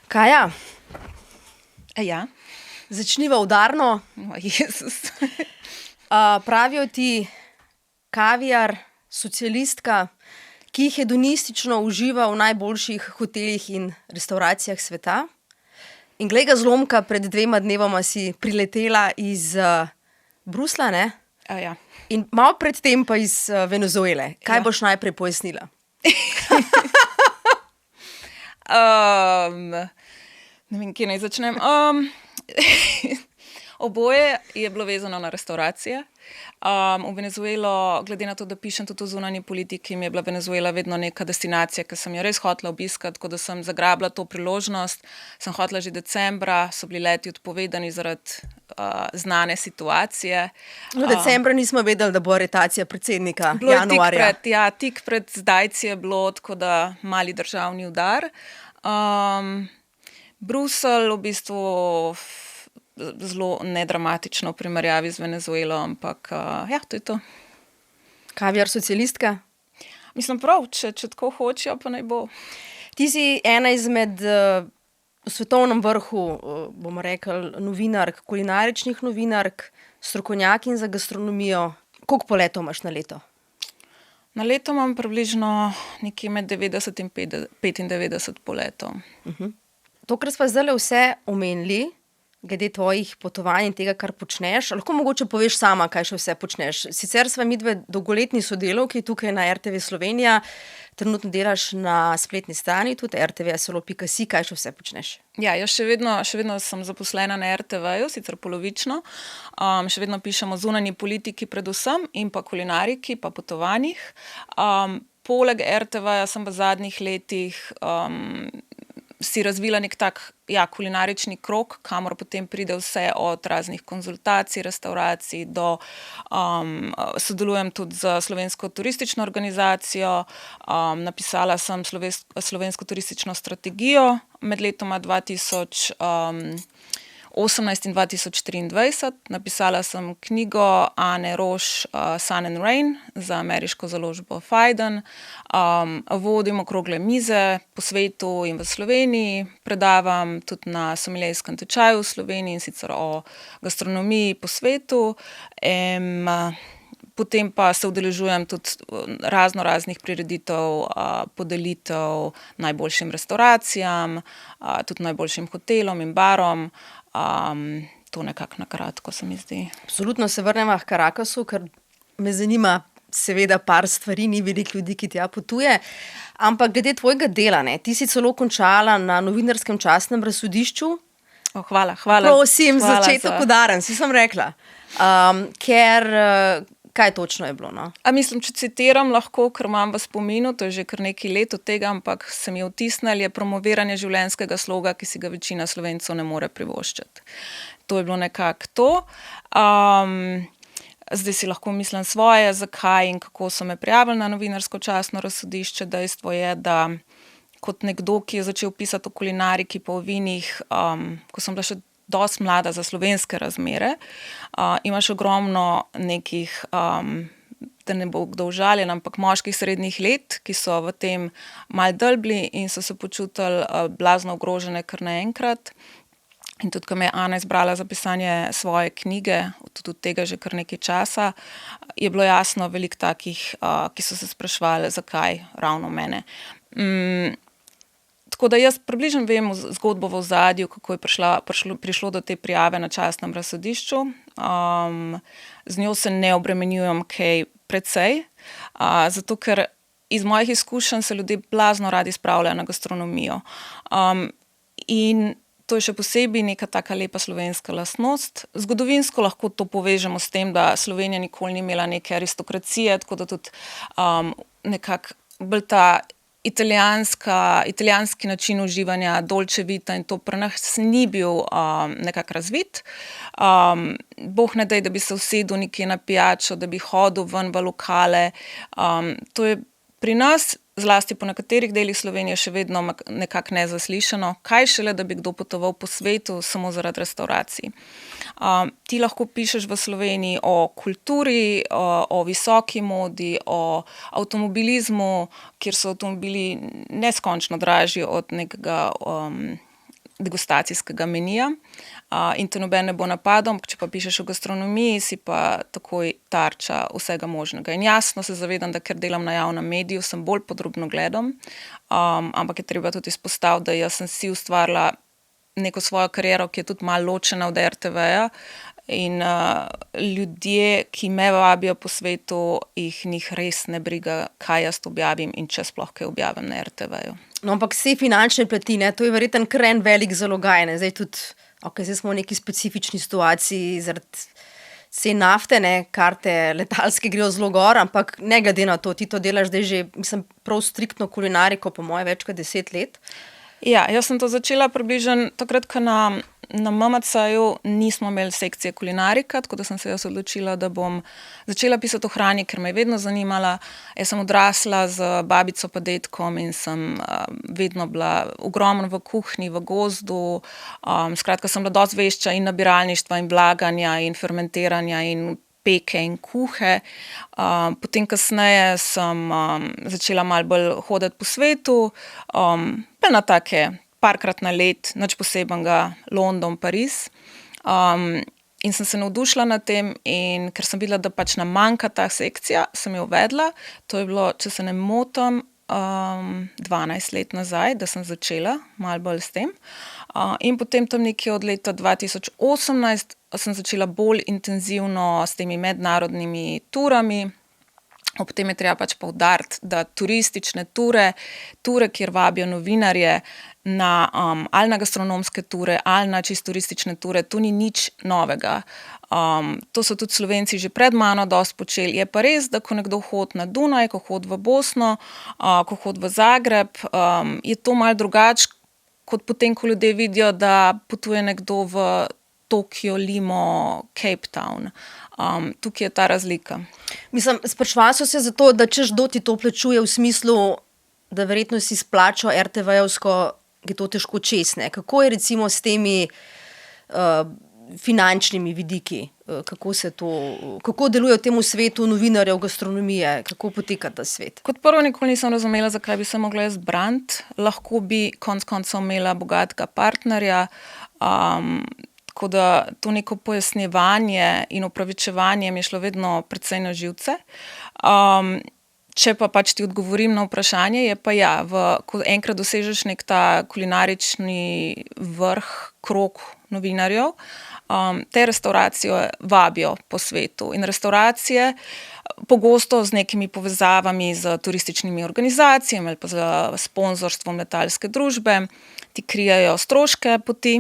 Kaja, Ja, začniva udarno. Jezus. Pravijo ti kaviar, socialistka, ki hedonistično uživa v najboljših hotelih in restavracijah sveta. In glej ga zlomka, pred 2 dnevoma si priletela iz Bruslja, ne? Ja. In malo predtem pa iz Venezuele. Kaj Ja. boš najprej pojasnila? Ne vem, kje naj začnem. Oboje je bilo vezano na restavracije. V Venezuelo, glede na to, da pišem tudi o zunanji politiki, mi je bila Venezuela vedno neka destinacija, ki sem jo res hotela obiskati, tako da sem zagrabila to priložnost. Sem hotela že decembra, so bili leti odpovedani zaradi znane situacije. V decembra nismo vedeli, da bo aretacija predsednika Bilo je januarja. tik pred zdajci je bilo, tako da mali državni udar. Bruselj v bistvu zelo nedramatično v primerjavi z Venezuelo, ampak to je to. Kaviar, socialistka. Mislim prav, če tako hočejo, pa naj bo. Ti si ena izmed v svetovnem vrhu, bomo rekli, novinark, kulinaričnih novinark, strokovnjakinj za gastronomijo. Koliko poletov imaš na leto? Na leto imam približno nekje med 90 in 95 poletov. To, kar smo zdaj vse omenili, glede tvojih potovanj in tega, kar počneš, lahko mogoče poveš sama, kaj še vse počneš. Sicer sva midve dolgoletni sodelavki tukaj na RTV Slovenija, trenutno delaš na spletni strani, tudi rtvslo.si, kaj še vse počneš? Ja, jaz še vedno sem zaposlena na RTV-ju, sicer polovično. Še vedno pišem o zunanji politiki predvsem in pa kulinariki, pa potovanjih. Poleg RTV-ja sem v zadnjih letih si razvila nek tak kulinarični krog, kamor potem pride vse od raznih konzultacij, restavracij do sodelujem tudi z Slovensko turistično organizacijo. Napisala sem slovensko turistično strategijo med letoma 2018 in 2023. Napisala sem knjigo Ane Roš Sun and Rain za ameriško založbo Phaidon. Vodim okrogle mize po svetu in v Sloveniji. Predavam tudi na sommeliejskem tečaju v Sloveniji, in sicer o gastronomiji po svetu. Potem pa se udeležujem tudi raznih prireditev, podelitev najboljšim restavracijam, tudi najboljšim hotelom in barom. To nekako na kratko se mi zdi. Absolutno se vrnemo h Caracasu, ker me zanima seveda par stvari, ni veliko ljudi, ki tja potuje. Ampak glede tvojega dela, ne, ti si celo končala na novinarskem častnem razsodišču. Hvala. Prosim, Hvala začetek udaren, si sem rekla. Ker kaj točno je bilo, no? Mislim, če citiram lahko, ker imam v spominu, to je že kar nekaj let od tega, ampak se mi je vtisnilo, je promoviranje življenjskega sloga, ki si ga večina Slovencev ne more privoščiti. To je bilo nekako to. Zdaj si lahko mislim svoje, zakaj in kako so me prijavili na novinarsko častno razsodišče. Dejstvo je, da kot nekdo, ki je začel pisati o kulinariki pa o vinih, ko sem bila še dosti mlada za slovenske razmere, imaš ogromno nekih, da ne bo kdo užaljen, ampak moških srednjih let, ki so v tem malo dlbli in so se počutili blazno ogrožene kar naenkrat. In tudi, ko me je Ana izbrala za pisanje svoje knjige, tudi od tega že kar nekaj časa, je bilo jasno veliko takih, ki so se spraševali, zakaj ravno mene. Tako da jaz približno vem zgodbo v ozadju, kako je prišlo do te prijave na častnem razsodišču. Z njo se ne obremenjujem kaj precej, zato ker iz mojih izkušenj se ljudje blazno radi spravljajo na gastronomijo. In to je še posebej neka taka lepa slovenska lastnost. Zgodovinsko lahko to povežemo s tem, da Slovenija nikoli ni imela neke aristokracije, tako da tudi nekako bolj ta italijanski način uživanja, dolce vita, in to pri nas ni bil nekako razvit. Bog ne daj, da bi se usedel nekje na pijačo, da bi hodil ven v lokale. To je pri nas, zlasti po nekaterih delih Slovenije, še vedno nekako nezaslišano. Kaj šele, da bi kdo potoval po svetu samo zaradi restavracij. Ti lahko pišeš v Sloveniji o kulturi, o visoki modi, o avtomobilizmu, kjer so avtomobili neskončno dražji od nekega degustacijskega menija. In te noben ne bo napadel, če pa pišeš o gastronomiji, si pa takoj tarča vsega možnega. In jasno se zavedam, da ker delam na javnem mediju, sem bolj podrobno gledam, ampak je treba tudi izpostaviti, da jaz sem si ustvarila neko svojo kariero, ki je tudi malo ločena od RTV-ja, in ljudje, ki me vabijo po svetu, njih res ne briga, kaj jaz objavim in če sploh kaj objavim na RTV-ju. No, ampak vse finančne plati, to je verjetno kar en velik zalogaj, ne? Zdaj tudi, zdaj smo v neki specifični situaciji zaradi cen nafte, karte letalske grejo zelo gor, ampak ne glede na to, ti to delaš zdaj že, mislim, prav striktno kulinariko, po moje več kot 10 let. Ja, jaz sem to začela približno takrat, ko na MMC-ju nismo imeli sekcije kulinarika, tako da sem se jaz odločila, da bom začela pisati o hrani, ker me je vedno zanimala. Jaz sem odrasla z babico pa dedkom in sem vedno bila ogromno v kuhinji, v gozdu. Skratka, sem bila dosti vešča in nabiralništva in vlaganja in fermentiranja in peke in kuhe. Potem kasneje sem začela malo bolj hoditi po svetu, pa na take parkrat na let, nič posebenega, London, Pariz. In sem se navdušila nad tem, in ker sem videla, da pač nam manjka ta sekcija, sem jo uvedla. To je bilo, če se ne motim, 12 let nazaj, da sem začela malo bolj s tem. In potem tam nekje od leta 2018 sem začela bolj intenzivno s temi mednarodnimi turami. Ob tem je treba pač poudariti, da turistične ture, kjer vabijo novinarje ali na gastronomske ture ali na čisto turistične ture, to ni nič novega. To so tudi Slovenci že pred mano dosti počeli. Je pa res, da ko nekdo hodi na Dunaj, ko hodi v Bosno, ko hodi v Zagreb, je to malo drugače, kot potem, ko ljudje vidijo, da potuje nekdo v Tokio, Limo, Cape Town. Tukaj je ta razlika. Mislim, spraševala so se zato, da češ kdo ti to plačuje v smislu, da verjetno si splačal RTV-jevsko, je to težko čestne. Kako je recimo s temi finančnimi vidiki? Kako deluje v tem svetu novinarjev gastronomije? Kako poteka ta svet? Kot prvo, nikoli nisem razumela, zakaj bi se mogla jaz braniti. Lahko bi konec koncev imela bogatega partnerja, tako da to neko pojasnjevanje in opravičevanje mi je šlo vedno precej na živce. Če pa pač ti odgovorim na vprašanje, je pa ja, ko enkrat dosežeš nek ta kulinarični vrh, krog novinarjev, te restauracije vabijo po svetu. In restauracije pogosto z nekimi povezavami z turističnimi organizacijami ali pa z sponzorstvom letalske družbe ti krijajo stroške poti,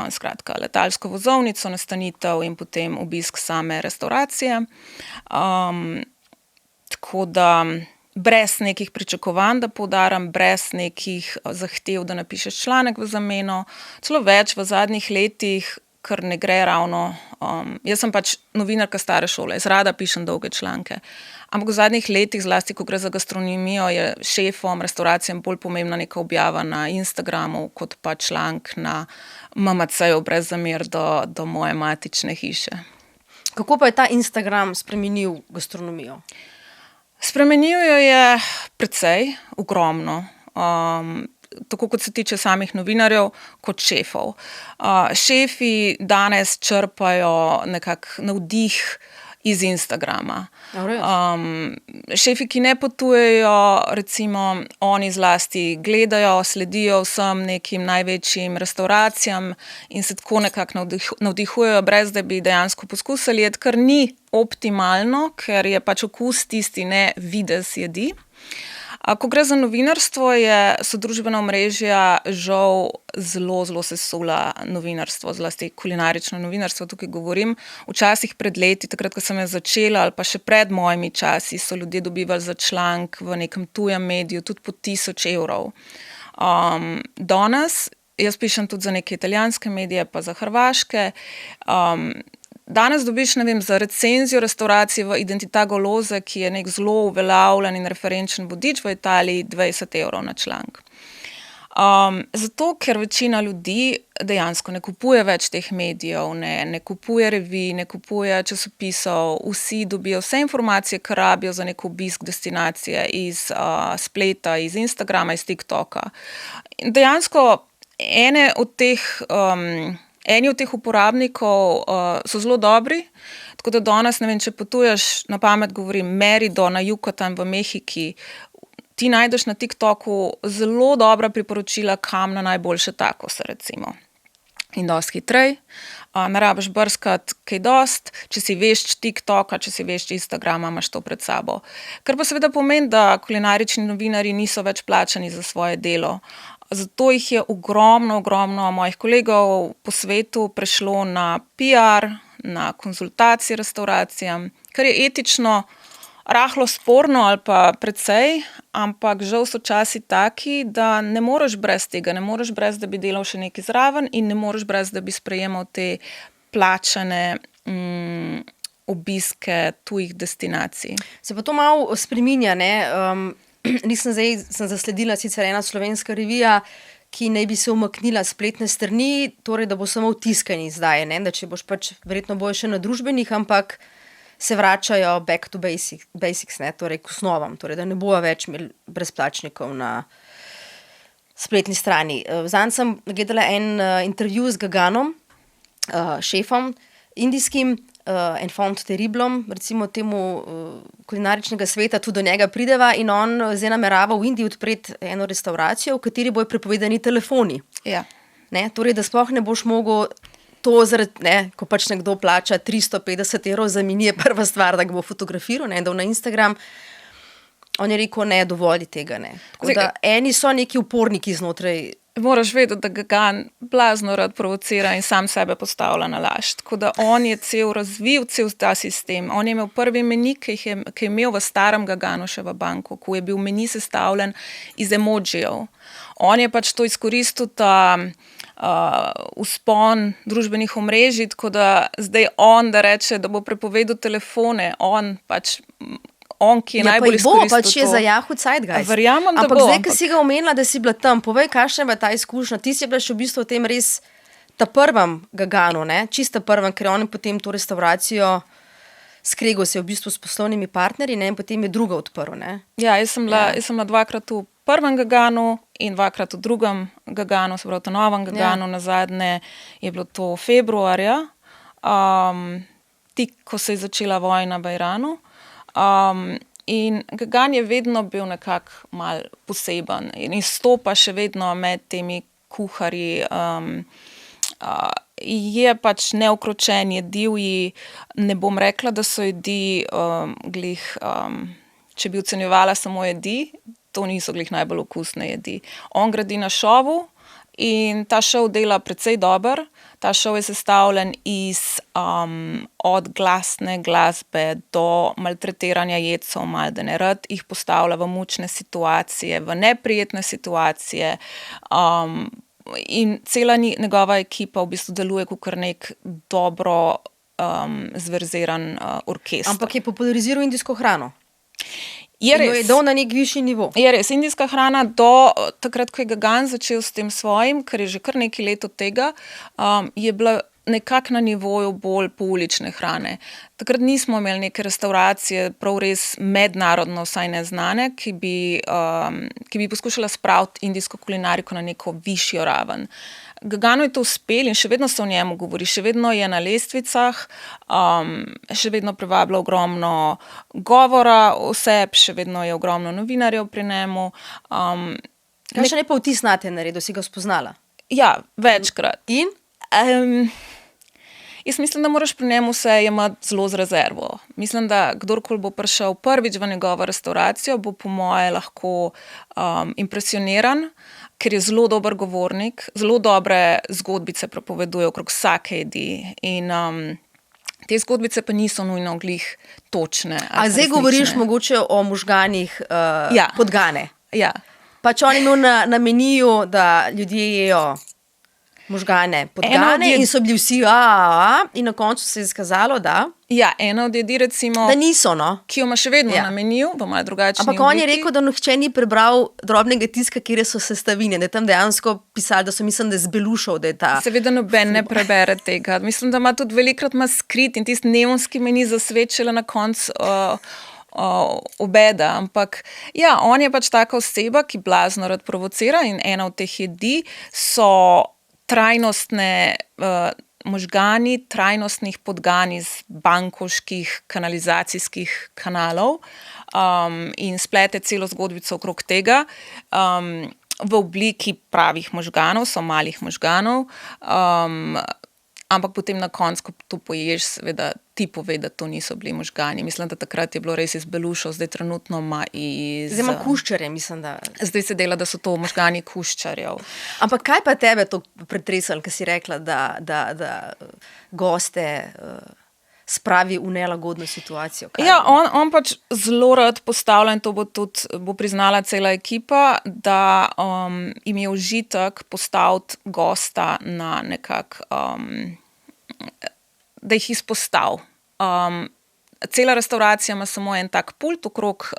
skratka letalsko vozovnico, nastanitev in potem obisk same restauracije. Tako da brez nekih pričakovanj, da poudaram, brez nekih zahtev, da napišeš članek v zameno, celo več v zadnjih letih, ker ne gre ravno. Jaz sem pač novinarka stare šole, jaz rada pišem dolge članke, ampak v zadnjih letih, zlasti ko gre za gastronomijo, je šefom, restauracijam bolj pomembna neka objava na Instagramu, kot pa članek na MMC-ju brez zamer do moje matične hiše. Kako pa je ta Instagram spremenil gastronomijo? Spremenil jo je precej, ogromno. Tako kot se tiče samih novinarjev, kot šefov. Šefi danes črpajo nekako navdih iz Instagrama. Šefi, ki ne potujejo, recimo, oni zlasti gledajo, sledijo vsem nekim največjim restauracijam in se tako nekako navdihujejo, brez da bi dejansko poskusili jedi, kar ni optimalno, ker je pač okus tisti, ne videz jedi. Ko gre za novinarstvo, so družbena omrežja žal zelo sesula novinarstvo, zlasti kulinarično novinarstvo, tukaj govorim. Včasih pred leti, takrat, ko sem jaz začela, ali pa še pred mojimi časi, so ljudje dobivali za članek v nekem tujem mediju tudi po 1000 evrov. Danes, jaz pišem tudi za neke italijanske medije, pa za hrvaške, danes dobiš, ne vem, za recenzijo restauracije v Identità Golose, ki je nek zelo uveljavljen in referenčen vodič v Italiji, 20 evrov na članek. Zato, ker večina ljudi dejansko ne kupuje več teh medijev, ne kupuje revij, ne kupuje časopisov, vsi dobijo vse informacije, kar rabijo za nek obisk destinacije iz spleta, iz Instagrama, iz TikToka. In dejansko eni od teh uporabnikov so zelo dobri, tako da danes, ne vem, če potuješ, na pamet govorim, Merido na Yucatan v Mehiki, ti najdeš na TikToku zelo dobra priporočila, kam na najboljše takose, recimo. In dosti hitrej, ne rabiš brskati kaj dost, če si vešč TikToka, če si vešč Instagrama, imaš to pred sabo. Kar pa seveda pomeni, da kulinarični novinarji niso več plačani za svoje delo. Zato jih je ogromno mojih kolegov po svetu prešlo na PR, na konzultacije restauracijam, kar je etično rahlo sporno ali pa precej, ampak žal so časi taki, da ne moreš brez tega, ne moreš brez, da bi delal še nekaj zraven in ne moreš brez, da bi sprejemal te plačane obiske tujih destinacij. Se pa to malo spreminja, ne? Sem zasledila sicer ena slovenska revija, ki naj bi se umaknila spletne strani, torej da bo samo v tiskani zdaj, ne? Da če boš pač, verjetno bojo še na družbenih, ampak se vračajo back to basics, ne? Torej k osnovam, torej da ne bojo več imeli brezplačnikov na spletni strani. Zanj sem gledala en intervju z Gaganom, šefom indijskim, enfant terriblom, recimo temu kulinaričnega sveta, tudi do njega prideva in on zdaj namerava v Indiji odpreti eno restauracijo, v kateri bojo prepovedani telefoni. Ja. Ne? Torej, da sploh ne boš mogel to zaradi, ne, ko pač nekdo plača 350 € za mini, je prva stvar, da ga bo fotografiral, ne, dal na Instagram. On je rekel, ne, dovolj tega, ne. Tako da eni so neki uporniki znotraj. Moraš vedeti, da Gagan blazno rad provocira in sam sebe postavlja na laž. Tako da on je razvil cel ta sistem. On je imel prvi meni, ki je imel v starem Gaganu še v Bangkoku, je bil meni sestavljen iz emojijev. On je pač to izkoristil, ta vzpon družbenih omrežij, tako da zdaj da reče, da bo prepovedal telefone, ki je najbolj izkoristil to. Pač je zajahal Zeitgeist. Verjamem, da ampak bo. Zdaj, ki si ga omenila, da si bila tam, povej, kakšna je bila ta izkušnja. Ti si bila še v bistvu v tem res ta prvem Gaganu, ne? Čista prvem, ker on je potem to restauracijo skregal se v bistvu s poslovnimi partnerji, ne? In potem je druga odprl, ne? Ja, jaz sem bila dvakrat v prvem Gaganu in dvakrat v drugem Gaganu, se pravi v novem Gaganu, nazadnje je bilo to februarja, tik, ko se je začela vojna v Iranu. In Gagan je vedno bil nekako mal poseben in izstopa še vedno med temi kuharji, je pač neukročen, je divji, ne bom rekla, da so jedi glih, če bi ocenjevala samo jedi, to niso glih najbolj okusne jedi. On gradi na šovu in ta šov dela precej dober. Ta šov je sestavljen od glasne glasbe do maltretiranja jedcev, da ne rad jih postavlja v mučne situacije, v neprijetne situacije. In cela njegova ekipa v bistvu deluje kot nek dobro zverziran orkester. Ampak je populariziral indijsko hrano. Je res. Je dal na nek višji nivo. Je res. Indijska hrana do takrat, ko je Gagan začel s tem svojim, ker je že kar nekaj let od tega, je bila nekako na nivoju bolj poulične hrane. Takrat nismo imeli neke restauracije, prav res mednarodno vsaj neznane, ki bi poskušala spraviti indijsko kulinariko na neko višjo raven. Gaganu je to uspel in še vedno se o njemu govori, še vedno je na lestvicah, še vedno privablja ogromno govora oseb, še vedno je ogromno novinarjev pri njemu. Kakšen je pa vtis nate naredil, si ga spoznala? Ja, večkrat. In? Jaz mislim, da moraš pri njemu vse jemati zelo z rezervo. Mislim, da kdorkoli bo prišel prvič v njegovo restauracijo, bo po moje lahko impresioniran, ker je zelo dober govornik, zelo dobre zgodbice prepoveduje okrog vsake jedi in te zgodbice pa niso nujno glih točne. A zdaj govoriš mogoče o možganih podgane? Ja. Pač on je imel na meniju, da ljudje jejo možgane podgane in so bili vsi in na koncu se je izkazalo, da... Ja, ena od jedi recimo... Da niso, no. Ki jo ima še vedno na meniju, v malo drugačni obliki. Ampak on je rekel, da nihče ni prebral drobnega tiska, kjer so sestavine, da je tam dejansko pisali, da so mislim, da je zbelušal, da je ta... Seveda noben ne prebere tega. Mislim, da ima tudi velikrat skrit in tisti neonski meni zasvečila na koncu obeda, ampak ja, on je pač taka oseba, ki blazno rad provocira in ena od teh jedi so trajnostne možgani trajnostnih podgan iz bankovških kanalizacijskih kanalov in splete celo zgodbico okrog tega v obliki pravih možganov, so malih možganov, ampak potem na koncu, ko to poješ, seveda ti pove, da to niso bili možgani. Mislim, da takrat je bilo res iz belušev, zdaj trenutno ima iz... Zdaj ima kuščarje, mislim, da... Zdaj se dela, da so to možgani kuščarjev. Ampak kaj pa tebe to pretresalo, ko si rekla, da goste spravi v nelagodno situacijo? Kaj ja, on pač zelo rad postavlja in to bo priznala cela ekipa, da jim je užitek postaviti gosta na nekak... da jih izpostav. Cela restauracija ima samo en tak pult okrog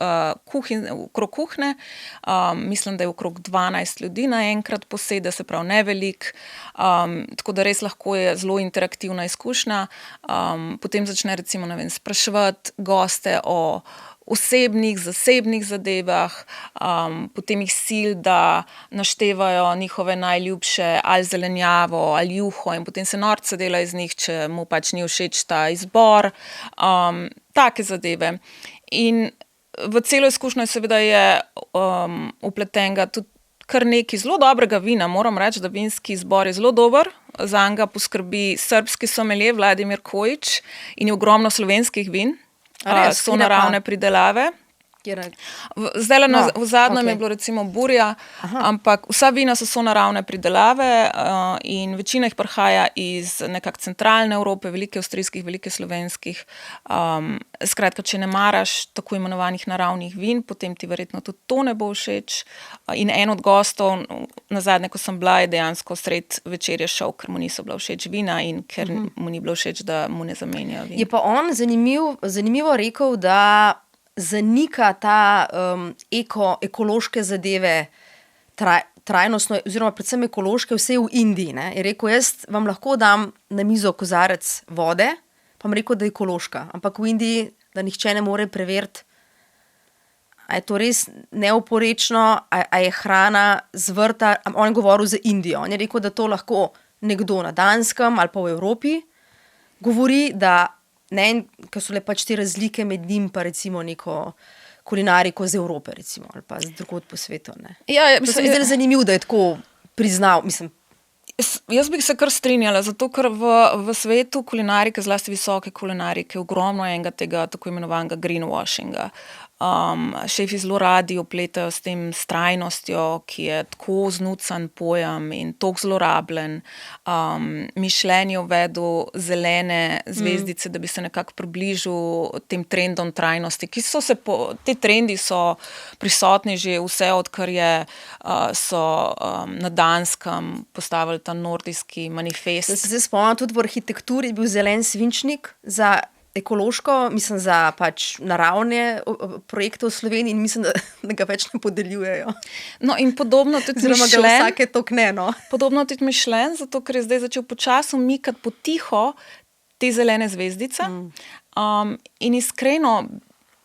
kuhne, mislim, da je okrog 12 ljudi naenkrat posede, se pravi ne velik, tako da res lahko je zelo interaktivna izkušnja. Potem začne recimo, ne vem, spraševati goste o osebnih, zasebnih zadevah, potem jih sil, da naštevajo njihove najljubše ali zelenjavo ali juho in potem se norca dela iz njih, če mu pač ni všeč ta izbor, take zadeve. In v celo izkušnjo seveda je vpletenega tudi kar nekaj zelo dobrega vina, moram reči, da vinski izbor je zelo dober, zanj ga poskrbi srbski somelje Vladimir Kojić in je ogromno slovenskih vin. So naravne pridelave. Zdaj v zadnjem je bilo recimo burja, ampak vsa vina so naravne pridelave in večina jih prihaja iz nekak centralne Evrope, velike avstrijskih, velike slovenskih. Skratka, če ne maraš tako imenovanih naravnih vin, potem ti verjetno tudi to ne bo všeč. In en od gostov, nazadnje, ko sem bila, je dejansko sred večerje šel, ker mu niso bila všeč vina in ker mu ni bilo všeč, da mu ne zamenjajo vin. Je pa on zanimivo rekel, da zanika ta ekološke zadeve trajnostno, oziroma predvsem ekološke, vse v Indiji. Ne? Je rekel, jaz vam lahko dam na mizo kozarec vode, pa vam rekel, da je ekološka. Ampak v Indiji, da nihče ne more preveriti, a je to res neoporečno, a je hrana z vrta. On je govoril za Indijo. On je rekel, da to lahko nekdo na Danskem ali pa v Evropi govori, da ne, ker so le pač te razlike med njim pa recimo neko kulinariko z Evrope recimo, ali pa z drugod po svetu. Ne. Ja, to se mi zdaj zanimivo, da je tako priznal, mislim. Jaz bi se kar strinjala, zato ker v svetu kulinarike, zlasti visoke kulinarike, ogromno enega tega tako imenovanega greenwashinga. Šefi zelo radi opletajo s tem trajnostjo, ki je tako znucan pojem in tako zlorabljen. Michelin je uvedel zelene zvezdice, da bi se nekako približil tem trendom trajnosti, ki te trendi so prisotni že vse, odkar so na Danskem postavili ta nordijski manifest. Se spomnim, tudi v arhitekturi je bil zelen svinčnik za ekološko, mislim, za pač naravne projekte v Sloveniji in mislim, da ga več ne podeljujejo. No in podobno tudi Michelin. Vsake tokne, no. Podobno tudi Michelin, zato ker je zdaj začel počasi umikati potiho te zelene zvezdice. In iskreno,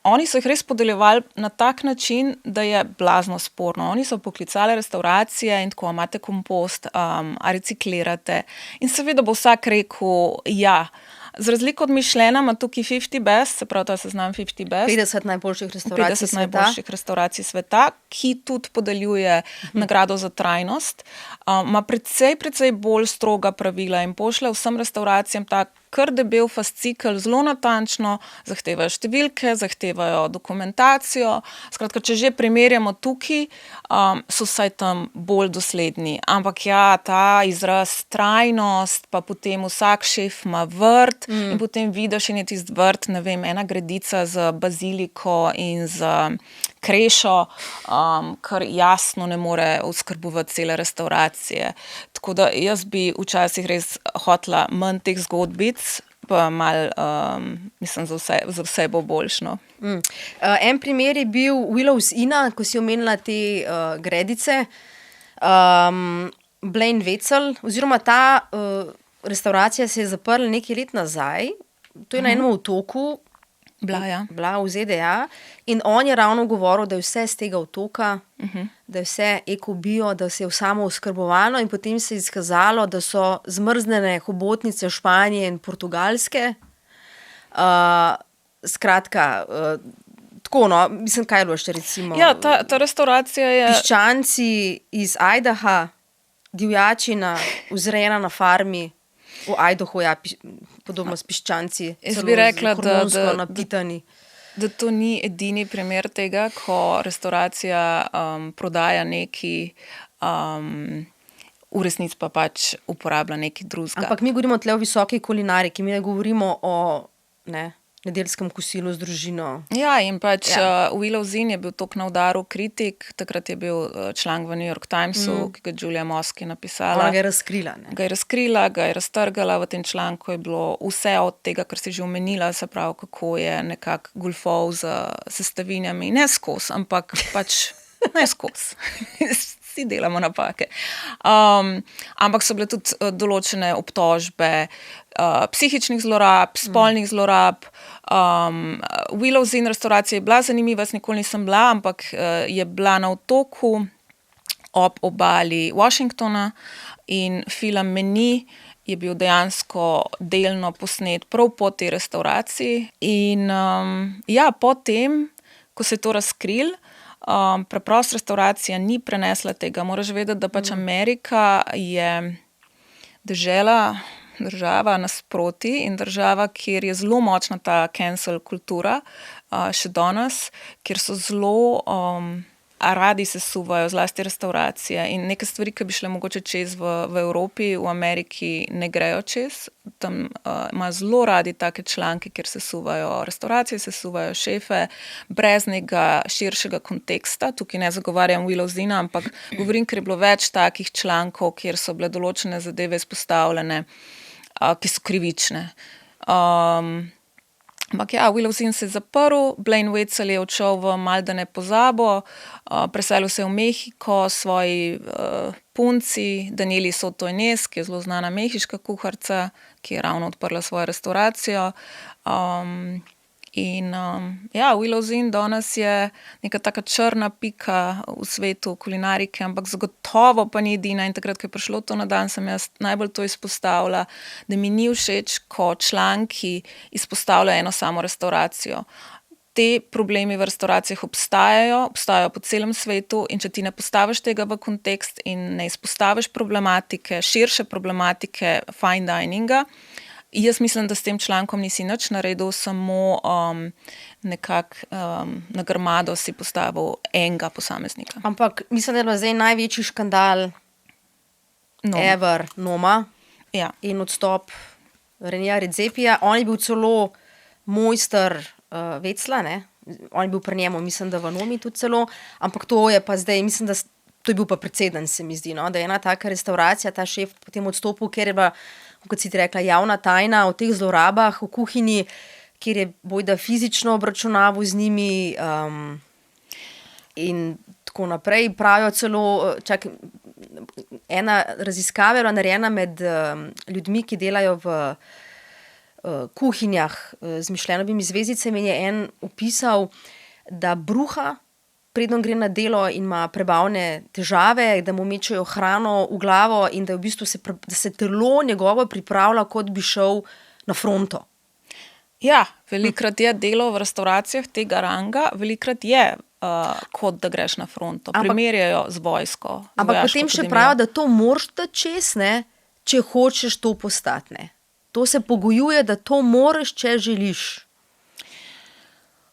oni so jih res podeljevali na tak način, da je blazno sporno. Oni so poklicali restauracije in tako, imate kompost, a reciklirate. In seveda bo vsak rekel, ja. Z razliko od Michelina ima tukaj 50 best, se pravi, to je seznam 50 best. 50 najboljših restauracij 50 najboljših restauracij sveta, ki tudi podeljuje nagrado za trajnost. Ima precej bolj stroga pravila in pošlje vsem restauracijam tak kar debel fascikel, zelo natančno, zahtevajo številke, zahtevajo dokumentacijo. Skratka, če že primerjamo tukaj, so vsaj tam bolj dosledni. Ampak ja, ta izraz trajnost, pa potem vsak šef ima vrt in potem vidiš in je tisti vrt, ne vem, ena gredica z baziliko in z krešo, kar jasno ne more oskrbovati cele restauracije. Tako da jaz bi včasih res hotela manj teh zgodbic, pa malo, mislim, za vse bo boljšno. En primer je bil Willow's Inna, ko si omenila te gredice. Blaine Wetzel, oziroma ta restauracija se je zaprla nekaj let nazaj. To je na enem otoku, bila v ZDA in on je ravno govoril, da je vse z tega otoka, da je vse eko-bio, da se je samo oskrbovano in potem se je izkazalo, da so zmrznjene hobotnice Španije in Portugalske. Skratka, tako no, mislim, kaj je bilo še recimo? Ja, ta restauracija je... Piščanci iz Idaha, divjačina, vzrejena na farmi, v Idahu, ja, podobno s piščanci. Jaz bi rekla, napitani. Da to ni edini primer tega, ko restauracija prodaja neki, v resnici pa pač uporablja neki drugega. Ampak mi govorimo tle o visoki kulinariki, mi ne govorimo o nedeljskem kosilu z družino. Ja, in pač Willow Zinn je bil toliko na udaru kritik, takrat je bil članek v New York Timesu, ki ga Julia Moski napisala. Ona ga je razkrila, ne? Ga je razkrila, ga je raztrgala, v tem članku je bilo vse od tega, kar si že omenila, se pravi, kako je nekako goljufal z sestavinami, ne skozi, ampak pač ne skozi. Vsi delamo napake. Ampak so bile tudi določene obtožbe psihičnih zlorab, spolnih zlorab. Willow Zinn restauracija je bila zanimiva, jaz nikoli nisem bila, ampak je bila na otoku ob obali Washingtona in film Meni je bil dejansko delno posnet prav po tej restauraciji. In potem, ko se je to razkril, preprost restauracija ni prenesla tega. Moraš vedeti, da pač Amerika je država nasproti in država, kjer je zelo močna ta cancel kultura, še danes, kjer so zelo radi se suvajo, zlasti restauracije in neke stvari, ki bi šle mogoče čez v Evropi, v Ameriki ne grejo čez. Tam ima zelo radi take članke, kjer se suvajo restauracije, se suvajo šefe, brez nekega širšega konteksta. Tukaj ne zagovarjam Willow Zinna, ampak govorim, ker je bilo več takih člankov, kjer so bile določene zadeve izpostavljene, ki so krivične. Ampak ja, Willow Zinn se je zaprl, Blaine Wetzel je odšel v Maldane pozabo, preselil se je v Mehiko svoji punci, Danieli Soto Inez, ki je zelo znana mehiška kuharca, ki je ravno odprla svojo restauracijo. Willow Zinn danes je neka taka črna pika v svetu kulinarike, ampak zagotovo pa ni edina in takrat, ko je prišlo to na dan, sem jaz najbolj to izpostavila, da mi ni všeč, ko članki izpostavljajo eno samo restauracijo. Te problemi v restauracijah obstajajo po celem svetu in če ti ne postaviš tega v kontekst in ne izpostaviš problematike, širše problematike fine dininga, jaz mislim, da s tem člankom nisi nič naredil, samo nekako na grmado si postavil enega posameznika. Ampak mislim, da je zdaj največji škandal ever Noma in odstop Renija Redzepija. On je bil celo mojster Vecla, ne? On je bil pri njemu, mislim, da v Nomi tudi celo, ampak to je pa zdaj, mislim, da to je bil pa predseden, se mi zdi, no? Da je ena taka restauracija, ta šef potem odstopil, ker je bila, kot si ti rekla, javna tajna o teh zlorabah v kuhinji, kjer je bojda fizično obračunaval z njimi in tako naprej. Pravijo celo, ena raziskava je bila narejena med ljudmi, ki delajo v kuhinjah z Michelinovimi zvezdicami in je en opisal, da bruha predno gre na delo in ima prebavne težave, da mu mečejo hrano v glavo in da v bistvu da se telo njegovo pripravlja, kot bi šel na fronto. Ja, velikrat je delo v restauracijah tega ranga, velikrat je kot da greš na fronto. Primerjajo z vojsko. Ampak potem še pravijo, da to moraš da čez, ne, če hočeš to postati. Ne. To se pogojuje, da to moraš, če želiš.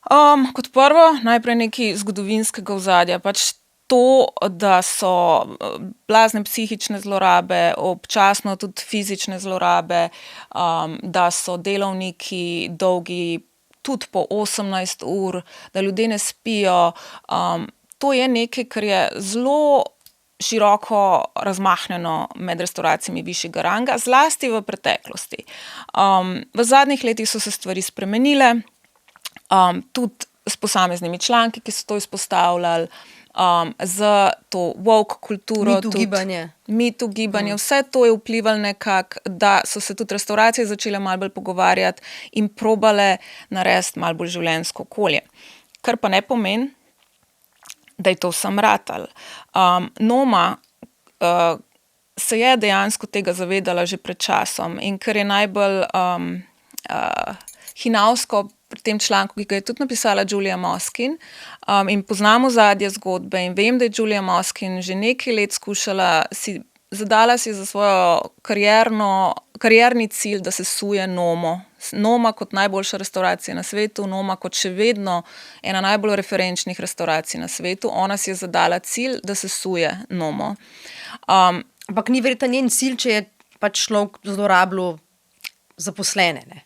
Kot prvo, najprej nekaj zgodovinskega ozadja. Pač to, da so blazne psihične zlorabe, občasno tudi fizične zlorabe, da so delovniki dolgi tudi po 18 ur, da ljudje ne spijo. To je nekaj, kar je zelo široko razmahnjeno med restauracijami višjega ranga, zlasti v preteklosti. V zadnjih letih so se stvari spremenile, tudi s posameznimi članki, ki so to izpostavljali. z to woke kulturo. Me too gibanje. Vse to je vplivalo nekako, da so se tudi restauracije začele malo bolj pogovarjati in probale narediti malo bolj življenjsko okolje. Kar pa ne pomeni, da je to vsem ratalo. Noma se je dejansko tega zavedala že pred časom in kar je najbolj hinavsko pri tem članku, ki ga je tudi napisala Julia Moskin, in poznamo zadnje zgodbe in vem, da je Julia Moskin že nekaj let skušala zadala si za svojo karierni cilj, da se suje Nomo. Noma kot najboljša restauracija na svetu, Noma kot še vedno ena najbolj referenčnih restauracij na svetu. Ona si je zadala cilj, da se suje Nomo. Ampak ni verjetno njen cilj, če je pač človek zlorabljal zaposlene, ne?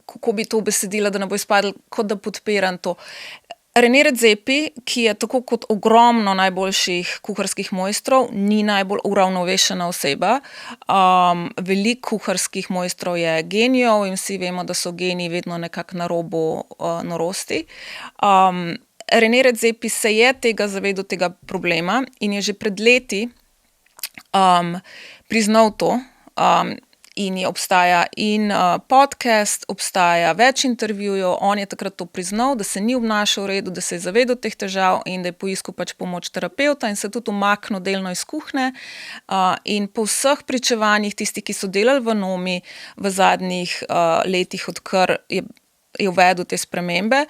Kako bi to besedila, da ne bo izpadlo, kot da podpiram to. René Redzepi, ki je tako kot ogromno najboljših kuharskih mojstrov, ni najbolj uravnovešena oseba. Veliko kuharskih mojstrov je genijev in vsi vemo, da so geniji vedno nekako na robu norosti. René Redzepi se je tega zavedal, tega problema in je že pred leti priznal to, in obstaja podcast, obstaja več intervjujev, on je takrat to priznal, da se ni obnašal v redu, da se je zavedal teh težav in da je poiskal pač pomoč terapevta in se tudi umaknil delno iz kuhinje. In po vseh pričevanjih tistih, ki so delali v Nomi v zadnjih letih, odkar je uvedel te spremembe,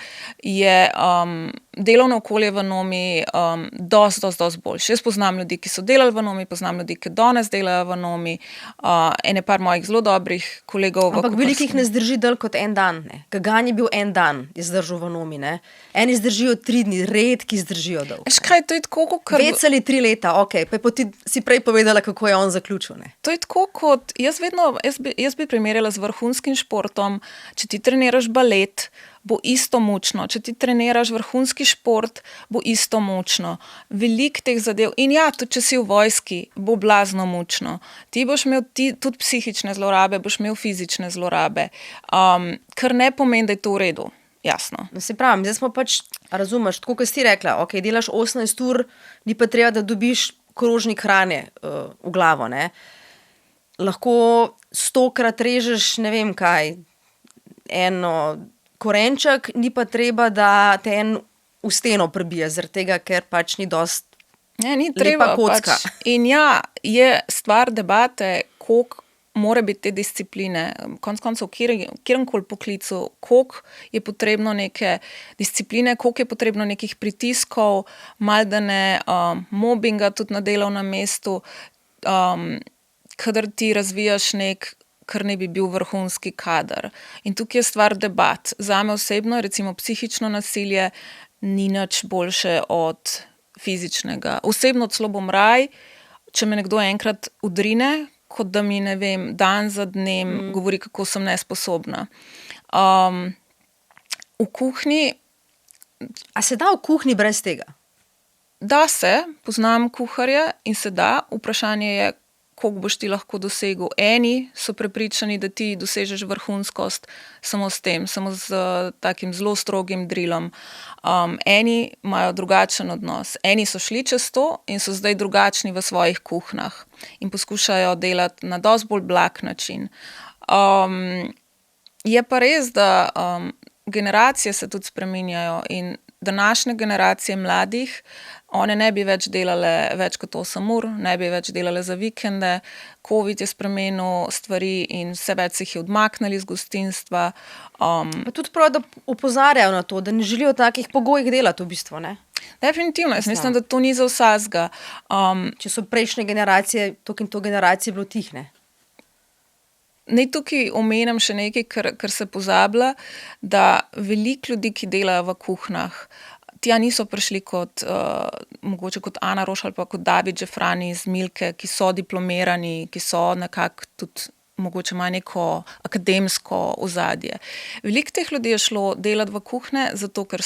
je delovno okolje v Nomi dosti boljše. Jaz poznam ljudi, ki so delali v Nomi, poznam ljudi, ki danes delajo v Nomi, ene par mojih zelo dobrih kolegov. Ampak velikih ne zdrži dlje kot en dan, ne. Gagan je bil en dan, je zdržal v Nomi, ne. Eni zdržijo 3 dni, redki zdržijo dolgo. Kaj, to je tako, kot... 5 ali 3 leta, okej, pa ti si prej povedala, kako je on zaključil, ne. To je tako, kot jaz bi primerjala z vrhunskim športom. Če ti treniraš balet, bo isto mučno. Če ti treniraš vrhunski šport, bo isto mučno. Veliko teh zadev. In ja, tudi če si v vojski, bo blazno mučno. Ti boš imel tudi psihične zlorabe, boš imel fizične zlorabe. Kar ne pomeni, da je to v redu. Jasno. No, se pravim, zdaj smo pač, razumeš, tako kot si rekla, ok, delaš 18 ur, ni pa treba, da dobiš krožnik hrane v glavo, ne. Lahko 100-krat režeš, ne vem kaj, eno korenček, ni pa treba, da te en v steno prebije, zaradi tega, ker pač ni dost ni treba, lepa kocka. Pač. In ja, je stvar debate, koliko mora biti te discipline, konec koncev, kjerkoli poklicu, koliko je potrebno neke discipline, koliko je potrebno nekih pritiskov, maldane mobinga tudi na delovnem mestu, kadar ti razvijaš kar ne bi bil vrhunski kader. In tukaj je stvar debat. Zame osebno, recimo psihično nasilje, ni nič boljše od fizičnega. Osebno celo bom raj, če me nekdo enkrat udrine, kot da mi, ne vem, dan za dnem govori, kako sem nesposobna. V kuhinji... A se da v kuhinji brez tega? Da se, poznam kuharje in se da. Vprašanje je, koliko boš ti lahko dosegel. Eni so prepričani, da ti dosežeš vrhunskost samo s tem, samo z takim zelo strogim drilom. Eni imajo drugačen odnos. Eni so šli čez to in so zdaj drugačni v svojih kuhnjah in poskušajo delati na dosti bolj blag način. Je pa res, da generacije se tudi spreminjajo in današnje generacije mladih, one ne bi več delale več kot 8 ur, ne bi več delale za vikende, COVID je spremenil stvari in vse več se jih je odmaknili z gostinstva. Pa tudi prav, da opozarjajo na to, da ne želijo v takih pogojih delati v bistvu, ne? Definitivno, jaz mislim, da to ni za vsakega. Če so prejšnje generacije, toliko in to generacije bilo tih, ne? Naj tukaj omenim še nekaj, kar se pozablja, da veliko ljudi, ki delajo v kuhnjah, tja niso prišli mogoče kot Ana Roš ali pa kot David Žefrani iz Milke, ki so diplomirani, ki so nekako tudi mogoče imajo neko akademsko ozadje. Veliko teh ljudi je šlo delati v kuhinje, zato ker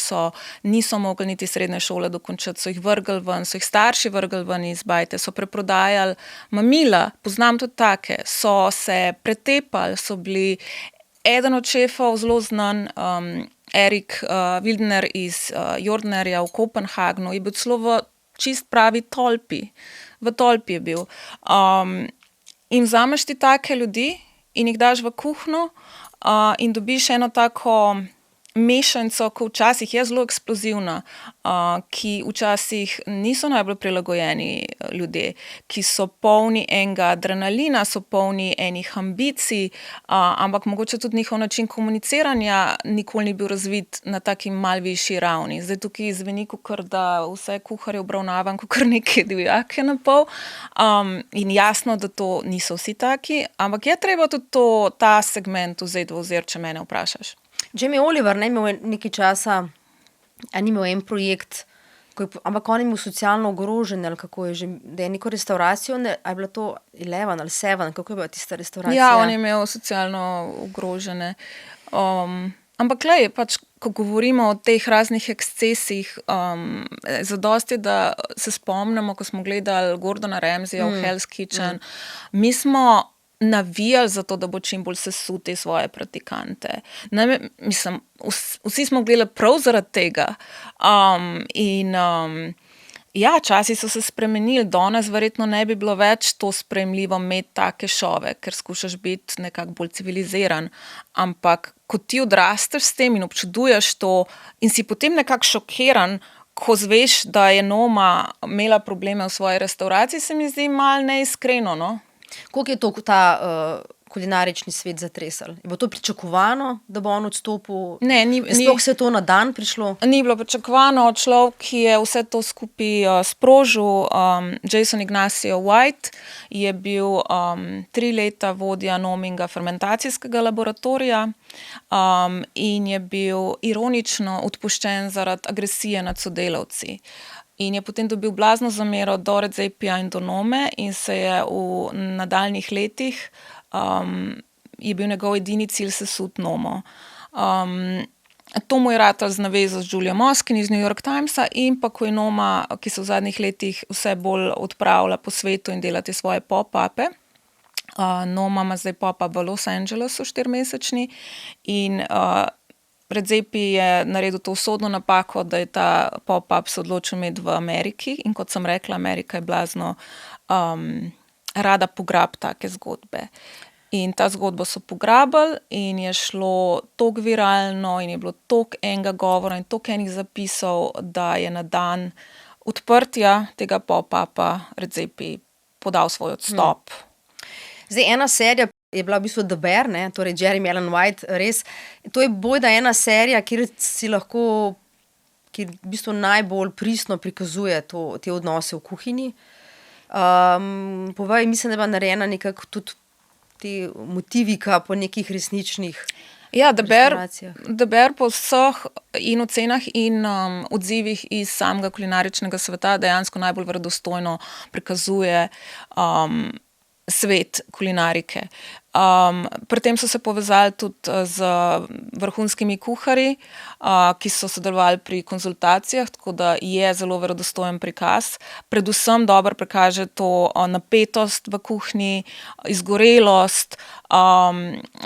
niso mogli niti srednje šole dokončati, so jih vrgli ven, so jih starši vrgli ven iz bajte, so preprodajali mamila, poznam tudi take, so se pretepali, so bili eden od šefov zelo znan Erik Wildner iz Jordnerja v Kopenhagnu je bil celo v čist pravi tolpi. V tolpi je bil. In vzameš ti take ljudi in jih daš v kuhinjo in dobiš eno tako mešanico, ki včasih je zelo eksplozivna, ki včasih niso najbolj prilagojeni ljudje, ki so polni enega adrenalina, so polni enih ambicij, ampak mogoče tudi njihov način komuniciranja nikoli ni bil razvit na taki mal višji ravni. Zdaj tukaj zveni, kakor da vse kuharje obravnavam, kakor neke divjake na pol. In jasno, da to niso vsi taki, ampak je treba tudi ta segment vzeti v ozir, če mene vprašaš. Jamie Oliver ne imel nekaj časa, ni imel en projekt, ampak on je imel socialno ogrožen, ali kako je že, da je neko restauracijo, a je bila to 11 ali 7, kako je bila tista restauracija? Ja, on je imel socialno ogrožene. Ampak glej, pač, ko govorimo o teh raznih ekscesih, zadosti, da se spomnimo, ko smo gledali Gordona Ramsaya v Hell's Kitchen, mi smo navijali za to, da bo čim bolj sesuti svoje praktikante. Mislim, vsi smo gledali prav zaradi tega. Ja, časi so se spremenili, danes verjetno ne bi bilo več to sprejemljivo imeti take šove, ker skušaš biti nekako bolj civiliziran. Ampak, ko ti odrasteš s tem in občuduješ to in si potem nekako šokiran, ko zveš, da je Noma imela probleme v svoji restauraciji, se mi zdi malo neiskreno, no? Koliko je to ta kulinarični svet zatresel? Je bilo to pričakovano, da bo on odstopil? Ne, sploh se je to na dan prišlo? Ni bilo pričakovano. Človek, ki je vse to skupaj sprožil, Jason Ignacio White, je bil 3 leta vodja Nominga fermentacijskega laboratorija in je bil ironično odpuščen zaradi agresije nad sodelavci. In je potem dobil blazno zamero do Redzepija in do Nome in se je v nadaljnjih letih je bil njegov edini cilj sesuti Nomo. To mu je ratalo z navezo z Julia Moskin iz New York Timesa in pa ko je Noma, ki se v zadnjih letih vse bolj odpravlja po svetu in delati svoje pop-upe. Noma ima zdaj pop-up v Los Angelesu 4-mesečni in Redzepi je naredil to usodno napako, da je ta pop-up se odločil imeti v Ameriki in kot sem rekla, Amerika je blazno rada pograb take zgodbe. In ta zgodbo so pograbili in je šlo toliko viralno in je bilo toliko enega govora in toliko enih zapisov, da je na dan odprtja tega pop-upa Redzepi podal svoj odstop. Zdaj, ena serija je bila v bistvu The Bear, ne? Torej Jeremy Allen White, res. To je bojda ena serija, kjer si lahko, kjer v bistvu najbolj pristno prikazuje te odnose v kuhinji. Povej, mislim, da je bila narejena nekako tudi te motivika po nekih resničnih restauracijah. The Bear po vseh in ocenah in odzivih iz samega kulinaričnega sveta dejansko najbolj verodostojno prikazuje svet kulinarike. Pri tem so se povezali tudi z vrhunskimi kuharji, ki so sodelovali pri konzultacijah, tako da je zelo verodostojen prikaz. Predvsem dobro prikaže to napetost v kuhinji, izgorelost,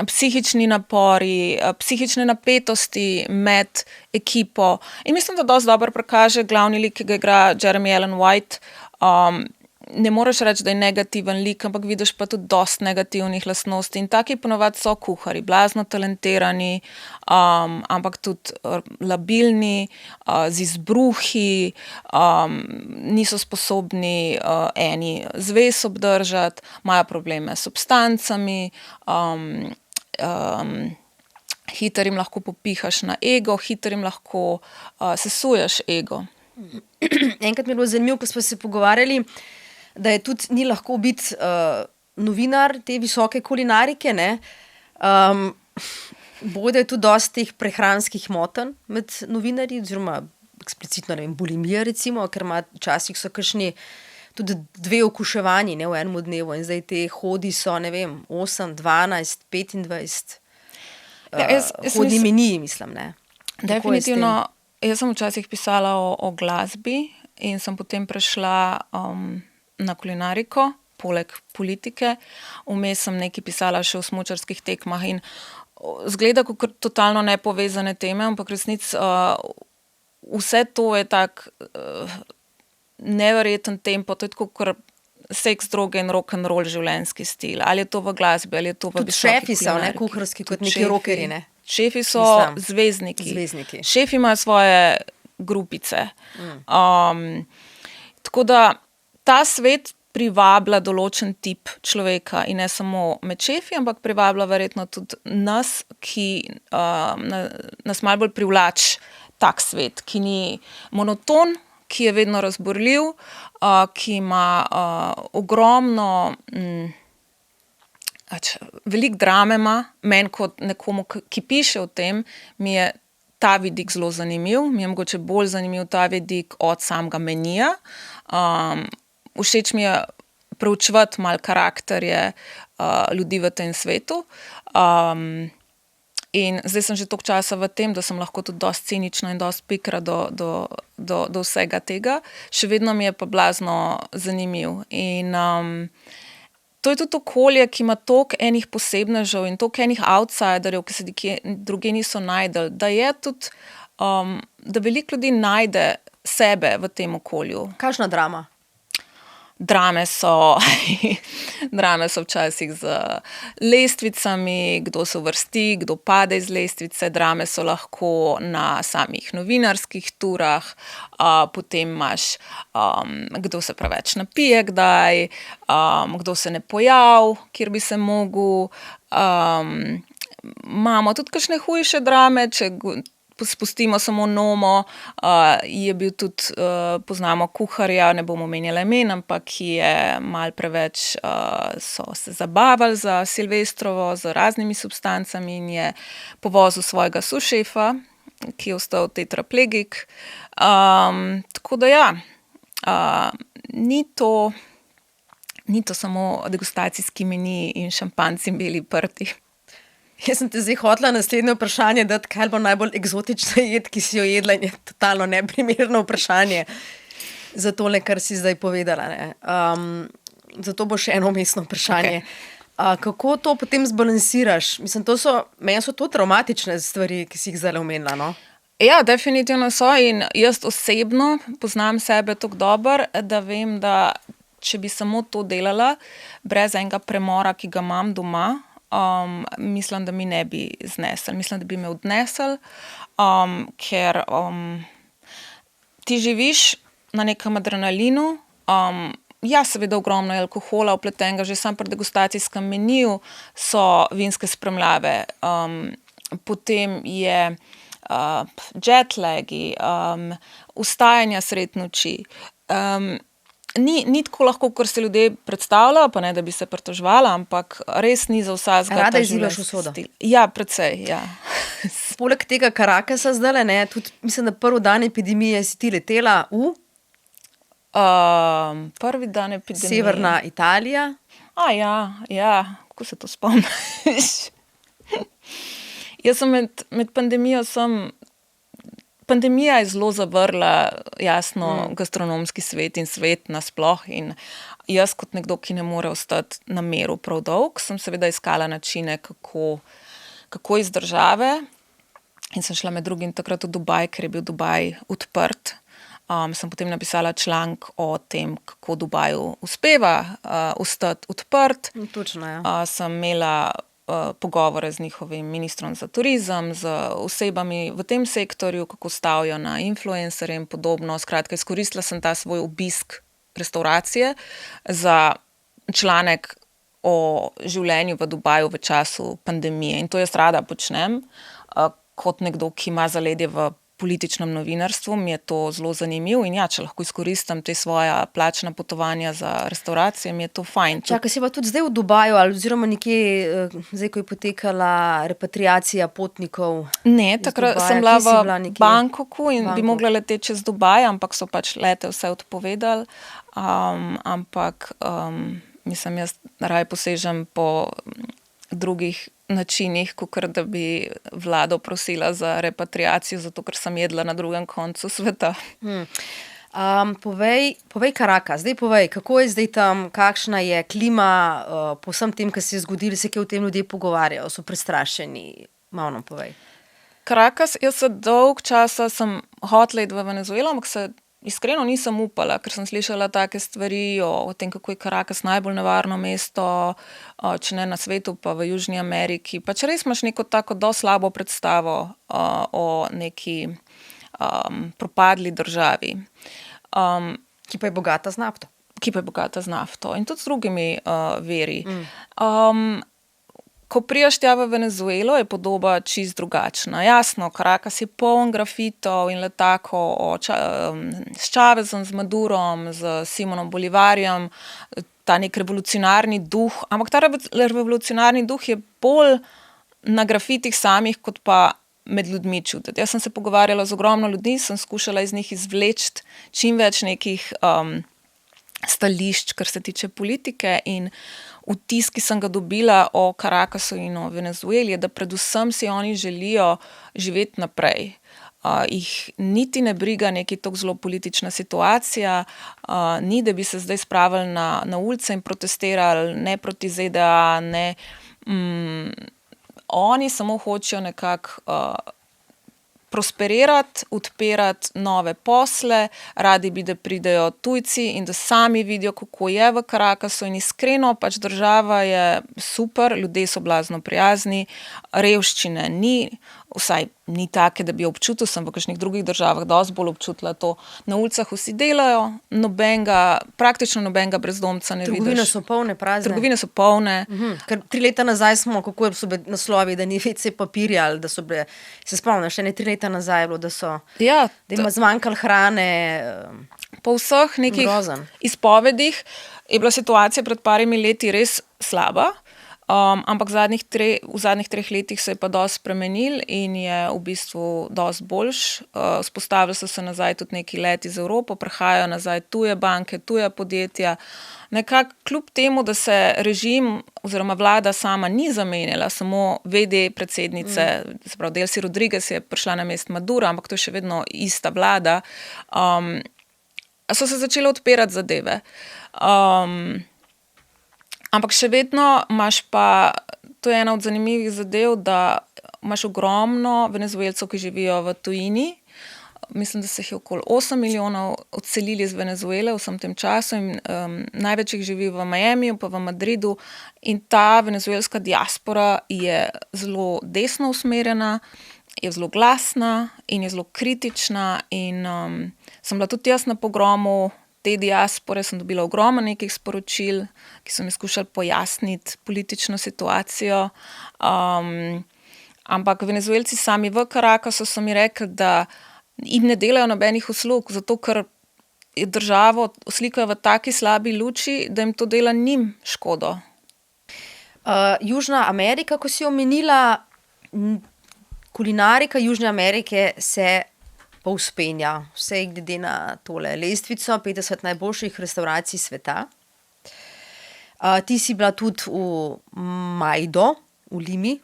psihični napori, psihične napetosti med ekipo. In mislim, da dosti dobro prikaže glavni lik, ki ga igra Jeremy Allen White. Ne moreš reči, da je negativen lik, ampak vidiš pa tudi dosti negativnih lastnosti. In taki ponovadi so kuharji, blazno talentirani, ampak tudi labilni, z izbruhi, niso sposobni eni zves obdržati, imajo probleme s substancami, hitro jim lahko popihaš na ego, hitro jim lahko sesuješ ego. Enkrat mi je bilo zanimivo, ko smo se pogovarjali, da je tudi ni lahko biti novinar te visoke kulinarike, ne. Bojda je tudi dosti teh prehranskih motenj med novinarji, oziroma eksplicitno, ne vem, bulimija recimo, ker včasih so kakšni tudi 2 okuševanji, ne, v enem dnevu in zdaj te hodi so, ne vem, 8, 12, 25 hodi meniji, mislim, ne. Definitivno, jaz sem včasih pisala o glasbi in sem potem prešla na kulinariko, poleg politike. Vmes sem nekaj pisala še o smučarskih tekmah in zgleda kot totalno nepovezane teme, ampak resnici vse to je tak neverjeten tempo, to je tako kot seks, droge in rock'n'roll življenjski stil. Ali je to v glasbi, ali je to v Tudi visoki šefi so, ne, kulinariki. kuharski, kot Tudi neki šefi. rockerji, ne? Šefi so Mislim, zvezdniki. zvezdniki. Šefi imajo svoje grupice. Tako da ta svet privablja določen tip človeka in ne samo med šefi, ampak privablja verjetno tudi nas, ki nas malo bolj privlači tak svet, ki ni monoton, ki je vedno razburljiv, ki ima ogromno, veliko drame ima. Meni kot nekomu, ki piše o tem, mi je ta vidik zelo zanimiv. Mi je mogoče bolj zanimiv ta vidik od samega menija. Všeč mi je preučevati malo karakterje ljudi v tem svetu. In zdaj sem že toliko časa v tem, da sem lahko tudi dosti cinična in dosti pikra do vsega tega. Še vedno mi je pa blazno zanimiv. In to je tudi okolje, ki ima toliko enih posebnežev in toliko enih outsiderjev, ki se druge niso najdel, da je tudi, da veliko ljudi najde sebe v tem okolju. Kakšna drama? Drame so včasih z lestvicami, kdo se uvrsti, kdo pade iz lestvice. Drame so lahko na samih novinarskih turah, potem imaš, kdo se preveč napije kdaj, kdo se ne pojavi, kjer bi se mogel. Imamo tudi kakšne hujše drame, če spustimo samo Nomo, je bil tudi, poznamo kuharja, ne bomo omenjali imen, ampak ki je malo preveč, so se zabavali za Silvestrovo z raznimi substancami in je povozil svojega sušefa, ki je ostal tetraplegik. Tako da ja, ni to samo degustacijski meni in šampanjci in beli prti. Jaz sem te zdaj hotela naslednje vprašanje dati, kaj bo najbolj eksotična jed, ki si jo jedla, in je totalno neprimerno vprašanje za tole, kar si zdaj povedala, ne. Zato bo še eno vmesno vprašanje. Okay. Kako to potem zbalansiraš? Mislim, meni so to travmatične stvari, ki si jih zdaj omenila, no? Ja, definitivno so in jaz osebno poznam sebe tako dobro, da vem, da če bi samo to delala, brez enega premora, ki ga imam doma, mislim, da mi ne bi znesel. Mislim, da bi me odnesel, ker ti živiš na nekem adrenalinu. Ja, seveda ogromno je alkohola vpletenega, že sam pri degustacijskem meniju so vinske spremljave. Potem je jetlagi, vstajanja sred noči. Ni tako lahko, kot se ljudje predstavljajo, pa ne, da bi se pritoževala, ampak res ni za vsakega. Rada izzivaš usodo? Ja, precej, ja. Poleg tega Carakasa zdajle, ne, tudi mislim, da prvi dan epidemije si ti letela v prvi dan epidemije. Severna Italija. Ja, kako se to spomniš? Jaz sem med pandemijo Pandemija je zelo zavrla, jasno, gastronomski svet in svet nasploh in jaz kot nekdo, ki ne more ostati na miru prav dolgo, sem seveda iskala načine, kako iz države in sem šla med drugim takrat v Dubaj, ker je bil Dubaj odprt. Sem potem napisala članek o tem, kako Dubaju uspeva ostati odprt. Točno, ja. Sem imela pogovore z njihovim ministrom za turizem, z osebami v tem sektorju, kako stavijo na influencerje in podobno. Skratka, izkoristila sem ta svoj obisk restauracije za članek o življenju v Dubaju v času pandemije. In to jaz rada počnem, kot nekdo, ki ima zaledje v političnem novinarstvu, mi je to zelo zanimivo in ja, če lahko izkoristim te svoja plačna potovanja za restauracije, mi je to fajn. Čakaj, si pa tudi zdaj v Dubaju ali oziroma nekje, zdaj, ko je potekala repatriacija potnikov? Ne, takrat sem bila v Bangkoku in bi mogla leteti čez Dubaj, ampak so pač lete vse odpovedali. Ampak mislim, jaz raje posežem po drugih načinih, kakor da bi vlado prosila za repatriacijo, zato ker sem jedla na drugem koncu sveta. Povej Caracas, zdaj povej, kako je zdaj tam, kakšna je klima po vsem tem, kar se je zgodilo, se kaj o tem ljudje pogovarjajo, so prestrašeni, malo nam povej. Caracas, jaz se dolg časa sem hotela iti v Venezuelo, ampak se iskreno nisem upala, ker sem slišala take stvari o tem, kako je Caracas najbolj nevarno mesto, če ne na svetu, pa v Južni Ameriki. Pač res imaš neko tako dosti slabo predstavo o neki propadli državi. Ki pa je bogata z nafto. Ki pa je bogata z nafto in tudi z drugimi viri. Ko prijaš tja v Venezuelo, je podoba čist drugačna. Jasno, Caracas je poln grafitov in letakov s Chavezom, z Madurom, z Simonom Bolivarjem, ta nek revolucionarni duh, ampak ta revolucionarni duh je bolj na grafitih samih, kot pa med ljudmi čutiti. Jaz sem se pogovarjala z ogromno ljudmi, sem skušala iz njih izvleči čim več nekih stališč, kar se tiče politike, in vtis, ki sem ga dobila o Caracasu in o Venezueli, je, da predvsem si oni želijo živeti naprej. Jih niti ne briga neki tako zelo politična situacija, ni, da bi se zdaj spravili na ulice in protestirali, ne proti ZDA, ne. Oni samo hočejo nekako prosperirati, odpirati nove posle, radi bi, da pridejo tujci in da sami vidijo, kako je v Caracasu, in iskreno, pač država je super, ljudje so blazno prijazni, revščine ni, vsaj ni take, da bi jo občutil, sem v kakšnih drugih državah dosti bolj občutila to. Na ulicah vsi delajo, praktično nobenega brezdomca ne vidiš. Trgovine so polne, prazne. Trgovine so polne. Ker 3 leta nazaj smo, kako so bili naslovi, da ni WC papirja, ali da so bile, se spomnim, še ne 3 leta nazaj je bilo, da ima zmanjkalo hrane. Po vseh nekih izpovedih je bila situacija pred parimi leti res slaba, ampak v zadnjih 3 letih se je pa dosti spremenil in je v bistvu dosti boljš. Vzpostavili so se nazaj tudi neki leti z Evropo, prihajajo nazaj tuje banke, tuja podjetja. Nekako kljub temu, da se režim oziroma vlada sama ni zamenjala, samo VD predsednice, se pravi Delcy Rodriguez je prišla na mesto Madura, ampak to je še vedno ista vlada, so se začele odpirati zadeve. Ampak še vedno imaš pa, to je ena od zanimivih zadev, da imaš ogromno Venezuelcev, ki živijo v tujini. Mislim, da se jih je okoli 8 milijonov odselili iz Venezuele v vsem tem času in največ jih živi v Miamiju, pa v Madridu, in ta venezuelska diaspora je zelo desno usmerjena, je zelo glasna in je zelo kritična in sem bila tudi jaz na pogromu te diaspore, sem dobila ogromno nekih sporočil, ki so mi skušali pojasniti politično situacijo. Ampak Venezuelci sami v Caracasu so mi rekli, da jim ne delajo nobenih uslug, zato ker državo slikajo v taki slabi luči, da jim to dela njim škodo. Južna Amerika, ko si omenila, kulinarika Južne Amerike se povzpenja, vse glede na tole lestvico 50 najboljših restavracij sveta. Ti si bila tudi v Majdo, v Limi.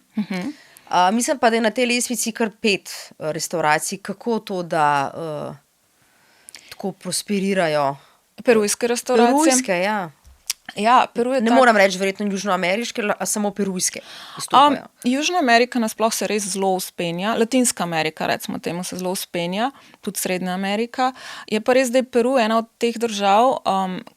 Mislim pa, da je na tej lestvici kar 5 restavracij. Kako to, da tako prosperirajo? Perujske restauracije? Perujske, ja. Ja, Peru je ne moram reči verjetno južnoameriške, a samo perujske izstopajo. Južna Amerika nasploh se res zelo vzpenja, Latinska Amerika, recimo temu, se zelo vzpenja, tudi Srednja Amerika. Je pa res, da je Peru ena od teh držav,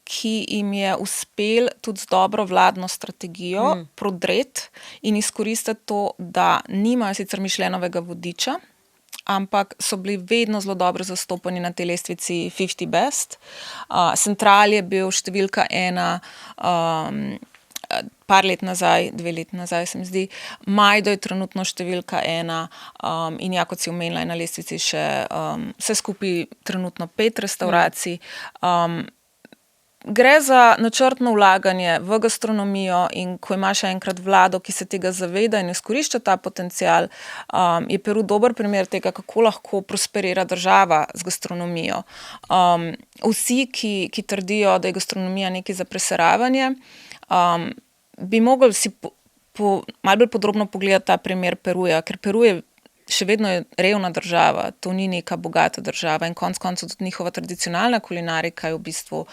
ki jim je uspel tudi z dobro vladno strategijo prodreti in izkoristiti to, da nimajo sicer Michelinovega vodiča, ampak so bili vedno zelo dobro zastopani na tej lestvici 50 best. Central je bil številka 1 par let nazaj, 2 leti nazaj, se mi zdi. Majdo je trenutno številka 1 in ja, kot si omenila, je na lestvici še vse skupaj trenutno 5 restauracij. Gre za načrtno vlaganje v gastronomijo in ko imaš enkrat vlado, ki se tega zaveda in izkorišča ta potencial, je Peru dober primer tega, kako lahko prosperira država z gastronomijo. Vsi, ki trdijo, da je gastronomija nekaj za preseravanje, bi mogli si malo bolj podrobno pogledati ta primer Peruja, ker Peru je še vedno je revna država, to ni neka bogata država in konec koncev tudi njihova tradicionalna kulinarika je v bistvu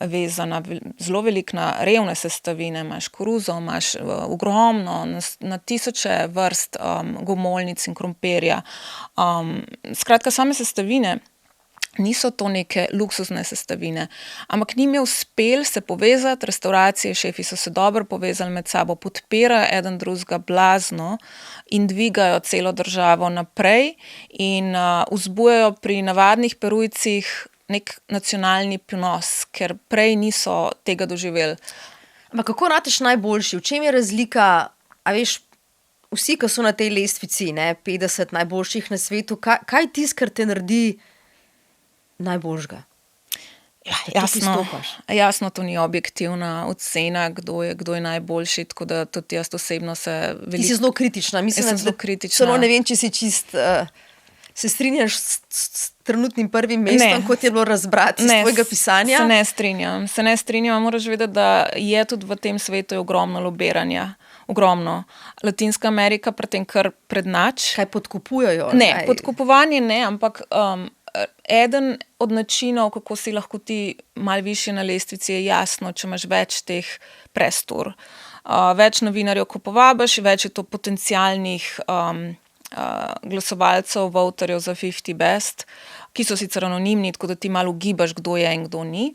vezana zelo veliko na revne sestavine, imaš koruzo, imaš ogromno, na tisoče vrst gomolnic in krompirja. Skratka, same sestavine niso to neke luksuzne sestavine, ampak njim je uspelo se povezati, restauracije, šefi so se dobro povezali med sabo, podpirajo eden drugega blazno in dvigajo celo državo naprej in vzbujajo pri navadnih Perujcih nek nacionalni ponos, ker prej niso tega doživeli. Ampak kako rateš najboljši? V čem je razlika, a veš, vsi, ki so na tej lestvici, 50 najboljših na svetu, kaj tisto, kar te naredi najboljšega? Ja, jasno, to ni objektivna ocena, kdo je najboljši, tako da tudi jaz osebno Ti si zelo kritična. Mislim, zelo kritična. Celo ne vem, če si čist se strinjaš s trenutnim prvim mestom, kot je bilo razbrati iz tvojega pisanja? Se ne strinjam. Moraš vedeti, da je tudi v tem svetu ogromno lobiranja. Ogromno. Latinska Amerika pri tem kar prednač. Kaj podkupujejo? Ne, podkupovanje ne, ampak eden od načinov, kako si lahko ti malo višje na lestvici, je jasno, če imaš več teh prestor. Več novinarjev, ko povabiš, več je to potencialnih glasovalcev, voterjev za 50 Best, ki so sicer anonimni, tako da ti malo ugibaš, kdo je in kdo ni.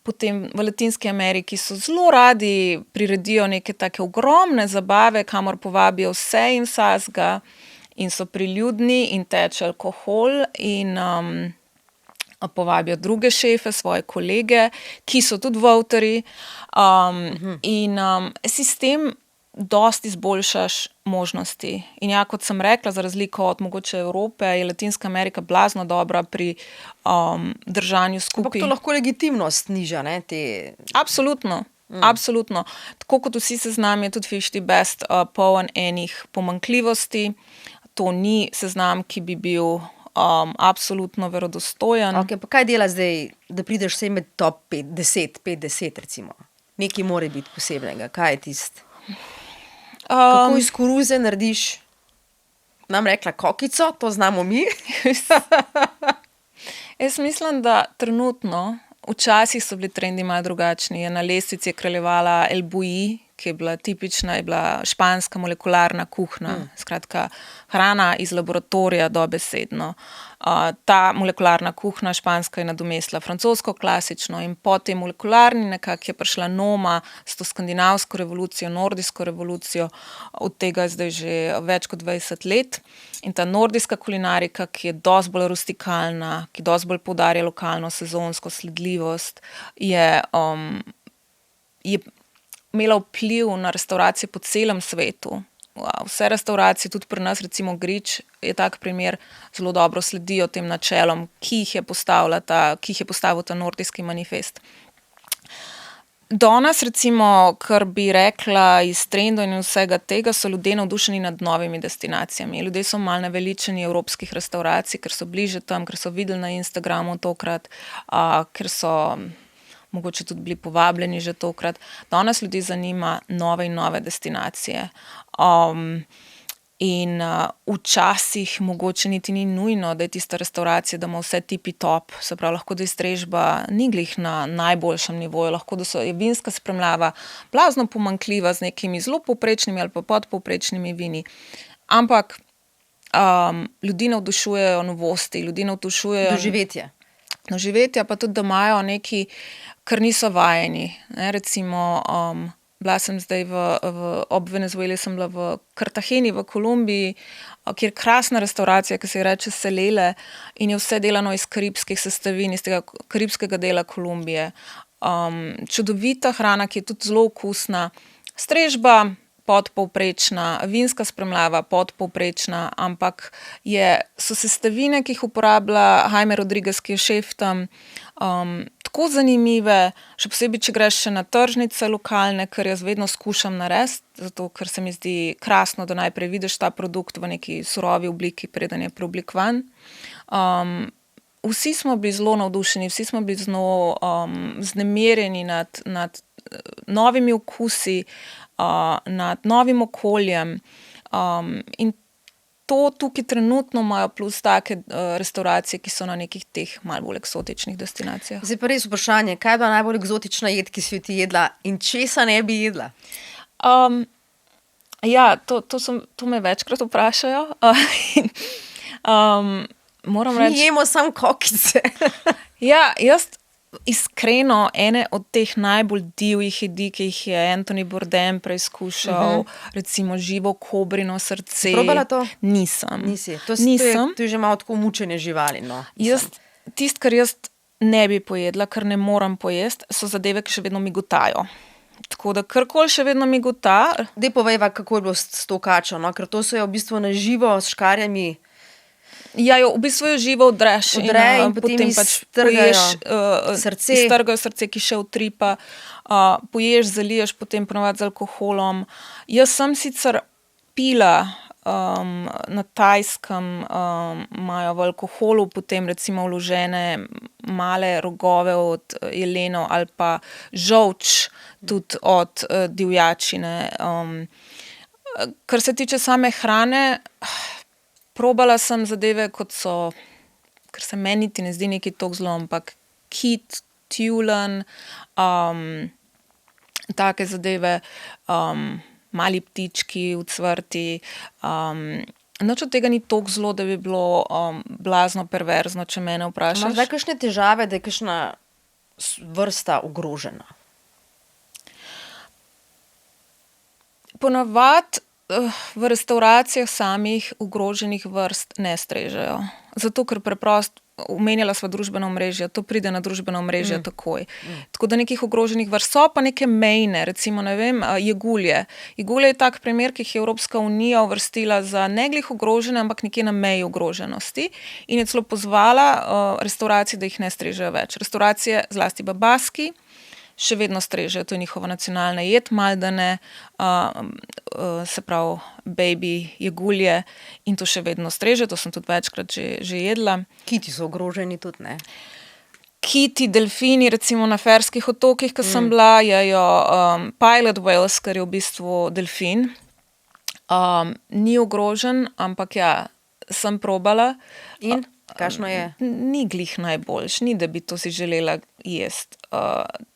Potem v Latinski Ameriki so zelo radi priredijo neke take ogromne zabave, kamor povabijo vse in vsazga, in so priljudni in teče alkohol in povabijo druge šefe, svoje kolege, ki so tudi voterji. In si s tem dosti izboljšaš možnosti. In ja, kot sem rekla, za razliko od mogoče Evrope, je Latinska Amerika blazno dobra pri držanju skupaj. Ampak to lahko legitimnost niža, ne? Absolutno. Absolutno. Tako kot vsi seznam je tudi 50 Best poln enih pomanjkljivosti. To ni seznam, ki bi bil absolutno verodostojen. Okay, pa kaj dela zdaj, da prideš vse med top 5-10 recimo? Nekaj mora biti posebnega. Kaj je tisto? Kako iz koruze narediš? Nam rekla kokico, to znamo mi. Jaz mislim, da trenutno, včasih so bili trendi malo drugačni. Na lestvici je kraljevala El Bulli, ki je bila tipična, je bila španska molekularna kuhna, skratka hrana iz laboratorija dobesedno. Ta molekularna kuhna španska je nadomestila francosko klasično in po tej molekularni nekako je prišla Noma s to skandinavsko revolucijo, nordijsko revolucijo, od tega je zdaj že več kot 20 let. In ta nordijska kulinarika, ki je dosti bolj rustikalna, ki dosti bolj poudarja lokalno sezonsko sledljivost, je imela vpliv na restauracije po celem svetu. Vse restauracije, tudi pri nas, recimo Grič, je tak primer, zelo dobro sledijo tem načelom, ki jih je postavil ta nordijski manifest. Danes, recimo, kar bi rekla iz trendov in vsega tega, so ljudje navdušeni nad novimi destinacijami. Ljudje so malo naveličeni evropskih restauracij, ker so bliže tam, ker so videli na Instagramu tokrat, ker so mogoče tudi bili povabljeni že tokrat. Danes ljudi zanima nove in nove destinacije. In včasih mogoče niti ni nujno, da je tista restauracija, da ima vse tipi top, se pravi, lahko da je strežba ni glih na najboljšem nivoju, lahko da je vinska spremljava blazno pomanjkljiva z nekimi zelo povprečnimi ali pa podpovprečnimi vini. Ampak ljudi navdušujejo novosti, ljudi navdušujejo doživetja, pa tudi, da imajo neki, kar niso vajeni. Recimo, bila sem zdaj ob Venezueli, sem bila v Cartageni v Kolumbiji, kjer krasna restauracija, ki se reče Selele in je vse delano iz karibskih sestavin, iz tega karibskega dela Kolumbije. Čudovita hrana, ki je tudi zelo okusna. Strežba podpovprečna, vinska spremljava podpovprečna, ampak so sestavine, ki jih uporablja Jaime Rodriguez, ki je šef tam, tako zanimive, še posebej, če greš še na tržnice lokalne, kar jaz vedno skušam narediti, zato ker se mi zdi krasno, da najprej vidiš ta produkt v neki surovi obliki, preden je preoblikovan. Vsi smo bili zelo navdušeni, vsi smo bili zelo vznemirjeni nad novimi okusi, nad novim okoljem. In to tukaj trenutno imajo plus take restauracije, ki so na nekih teh malo bolj eksotičnih destinacijah. Zdaj pa res vprašanje, kaj je bila najbolj eksotična jed, ki si jo ti jedla in česa ne bi jedla? Ja, to me večkrat vprašajo. Moram reči... Mi jemo samo kokice. Ja, jaz iskreno ene od teh najbolj divjih jedi, ki jih je Anthony Bourdain preizkušal, recimo živo kobrino srce. Probala to? Nisem. Nisi. Nisem. To je že malo tako mučenje živali. No. Kar jaz ne bi pojedla, kar ne moram pojesti, so zadeve, ki še vedno migotajo. Tako da karkoli še vedno migota. Dej povejva, kako je bilo s to kačo, no? Ker to so jo v bistvu na živo s škarjami. Ja, v bistvu jo živo odreš in potem iztrgajo srce. Iztrgajo srce, ki še utripa. Poješ, zaliješ potem ponovadi z alkoholom. Jaz sem sicer pila na Tajskem, imajo v alkoholu potem recimo vložene male rogove od jelenov ali pa žolč tudi od divjačine. Kar se tiče same hrane, probala sem zadeve, kot so, ker se meni niti ne zdi neki toliko zelo, ampak kit, tjulen, take zadeve, mali ptički v cvrti. Nič od tega ni toliko zelo, da bi bilo blazno perverzno, če mene vprašaš. Imaš zdaj kakšne težave, da je kakšna vrsta ogrožena? Ponavadi v restavracijah samih ogroženih vrst ne strežejo. Zato, ker preprosto, omenjala sva družbeno omrežje, to pride na družbeno omrežje takoj. Tako da nekih ogroženih vrst so pa neke mejne, recimo, ne vem, jegulje. Jegulje je tak primer, ki jih je Evropska unija uvrstila za ne glih ogrožene, ampak nekje na meji ogroženosti in je celo pozvala restavracije, da jih ne strežejo več. Restavracije, zlasti babaski, še vedno strežejo, to je njihova nacionalna jed, maldane, se pravi baby jegulje in to še vedno strežejo, to sem tudi večkrat že jedla. Kiti so ogroženi tudi, ne? Kiti, delfini, recimo na Ferskih otokih, ko sem bila, jejo pilot whales, kar je v bistvu delfin. Ni ogrožen, ampak ja, sem probala. In? Kakšno je? Ni glih najboljš, ni da bi to si želela jesti.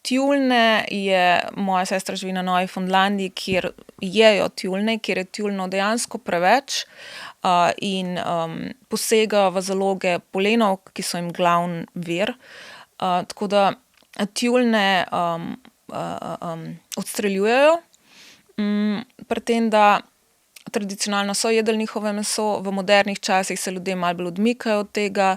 Tjulne je, moja sestra živi na Novi Fundlandiji, kjer jejo tjulne, kjer je tjulno dejansko preveč in posegajo v zaloge polenov, ki so jim glavni vir. Tako da tjulne odstreljujejo, pri tem, da tradicionalno so jedli njihove meso, v modernih časih se ljudje malo bolj odmikajo od tega,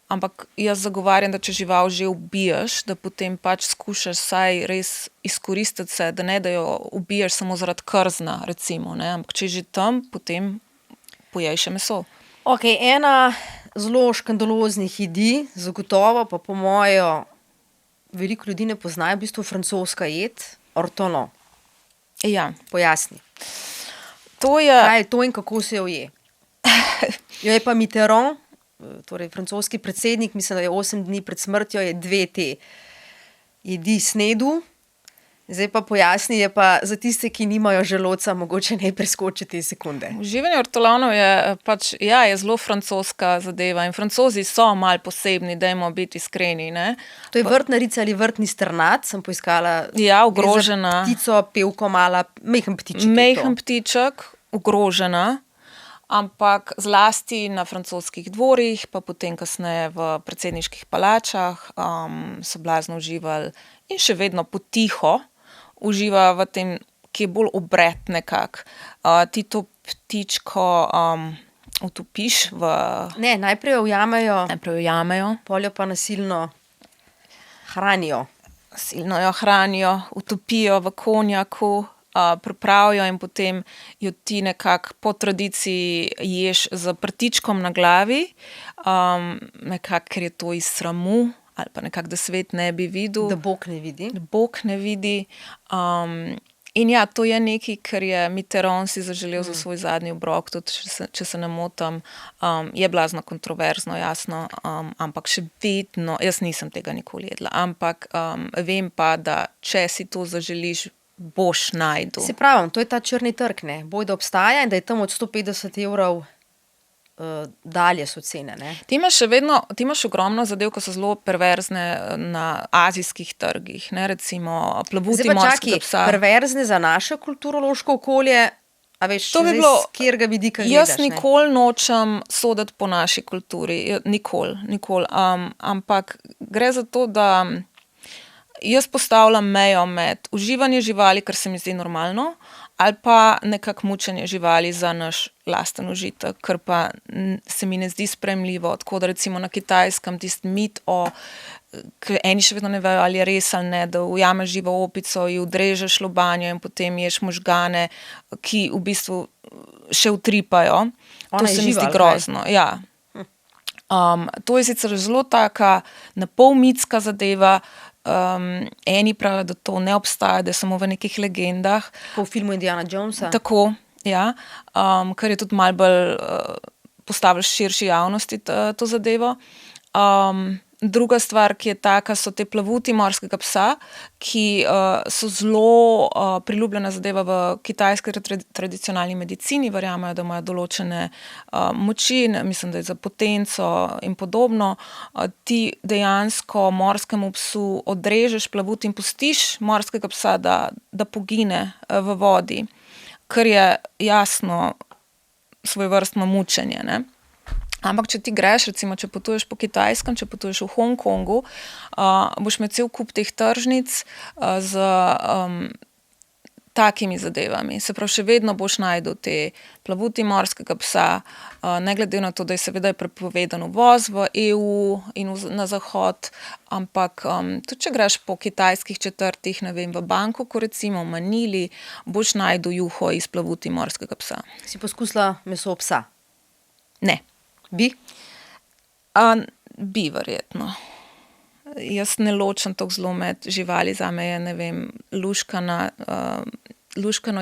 ampak jaz zagovarjam, da če žival že ubiješ, da potem pač skušaš saj res izkoristiti se, da ne da jo ubiješ samo zaradi krzna, recimo, ne, ampak če že tam, potem pojej še meso. Ok, ena zelo škandaloznih jedi, zagotovo pa po mojo veliko ljudi ne poznajo, v bistvu francoska jed, ortolan. Ja. Pojasni. To je... Kaj je to in kako se jo je? Jo je pa Mitterrand, torej francoski predsednik, mislim, da je 8 dni pred smrtjo, je 2 te jedi snedu. Zdaj pa pojasni, je pa za tiste, ki nimajo želodca, mogoče ne preskočiti sekunde. Uživanje ortolanov je pač, ja, je zelo francoska zadeva in Francozi so malo posebni, dajmo biti iskreni, ne. To je vrtnarica ali vrtni strnat, sem poiskala. Ja, ogrožena. Ptico, pevko mala, mehen ptiček. Mehen ptiček, ogrožena, ampak zlasti na francoskih dvorih, pa potem kasneje v predsedniških palačah so blazno uživali in še vedno potiho uživa v tem, ki je bolj obred nekako. Ti to ptičko utopiš v... Ne, najprej jo ujamejo. Pol jo pa nasilno hranijo. Nasilno jo hranijo, utopijo v konjaku, pripravijo in potem jo ti nekako po tradiciji ješ z prtičkom na glavi, nekako, ker je to iz sramu, ali pa nekako, da svet ne bi videl. Da Bog ne vidi. Da Bog ne vidi. In ja, to je nekaj, kar je Mitterrand si zaželel za svoj zadnji obrok, tudi če se ne motim, je blazno kontroverzno, jasno, ampak še vedno, jaz nisem tega nikoli jedla, ampak vem pa, da če si to zaželiš, boš našel. Se pravi, to je ta črni trg, ne? Bojda obstaja in da je tam od 150 € dalje so cene. Ne? Ti imaš ogromno zadev, ko so zelo perverzne na azijskih trgih, ne, recimo plavuti morskega psa. Perverzne za naše kulturološko okolje, a veš, To bi bilo, z kjerga vidika jaz gledaš, nikoli nočem soditi po naši kulturi, nikoli. Ampak gre za to, da jaz postavljam mejo med uživanje živali, kar se mi zdi normalno, ali pa nekako mučenje živali za naš lasten užitek, kar pa se mi ne zdi sprejemljivo. Tako da recimo na Kitajskem tisti mit ker eni še vedno ne vejo, ali je res ali ne, da ujameš živo opico, ji odrežeš lobanjo in potem ješ možgane, ki v bistvu še utripajo. To se mi zdi grozno. Ja. To je sicer zelo taka napol mitska zadeva. Eni pravijo, da to ne obstaja, da je samo v nekih legendah. Po filmu Indiana Jonesa. Tako, ja. Kar je tudi malo bolj postavljaš širši javnosti to zadevo. Druga stvar, ki je taka, so te plavuti morskega psa, ki so zelo priljubljena zadeva v kitajski tradicionalni medicini, verjamejo, da imajo določene moči, mislim, da je za potenco in podobno. Ti dejansko morskemu psu odrežeš plavut in pustiš morskega psa, da pogine v vodi, kar je jasno svojevrstno mučenje, ne. Ampak, če ti greš, recimo, če potuješ po Kitajskem, če potuješ v Hongkongu, boš imel cel kup teh tržnic z takimi zadevami. Se pravi, še vedno boš najdel te plavuti morskega psa, ne glede na to, da je seveda prepovedan uvoz v EU in na zahod, ampak tudi, če greš po kitajskih četrtih, ne vem, v Bangkoku, recimo v Manili, boš najdel juho iz plavuti morskega psa. Si poskusila meso psa? Ne. Bi? Bi verjetno. Jaz ne ločem tako zelo med živali, zame je, ne vem, luškano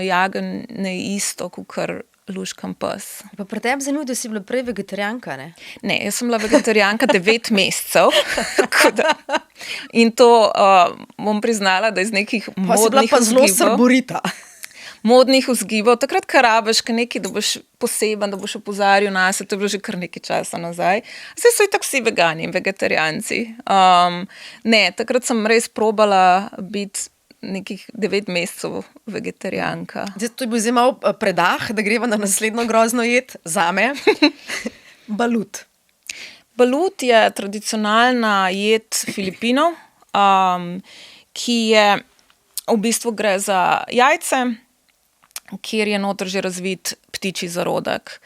jagenje isto, kakor luškan pes. Pa pri tebi zanimivo, da si bila prej vegetarijanka, ne? Ne, jaz sem bila vegetarijanka 9 mesecev. In to bom priznala, da iz nekih modnih vzgibov. Pa si bila pa zelo srborita. Modnih vzgibov, takrat, kar rabiš, nekaj, da boš poseben, da boš opozarjal nas, to je bilo že kar nekaj časa nazaj. Zdaj so itak vsi vegani in vegetarijanci. Ne, takrat sem res probala biti nekih 9 mesecev vegetarijanka. To je bil zdaj malo predah, da greva na naslednjo grozno jed zame. Balut. Balut je tradicionalna jed Filipinov, ki je, v bistvu gre za jajce, kjer je noter že razvit ptičji zarodek,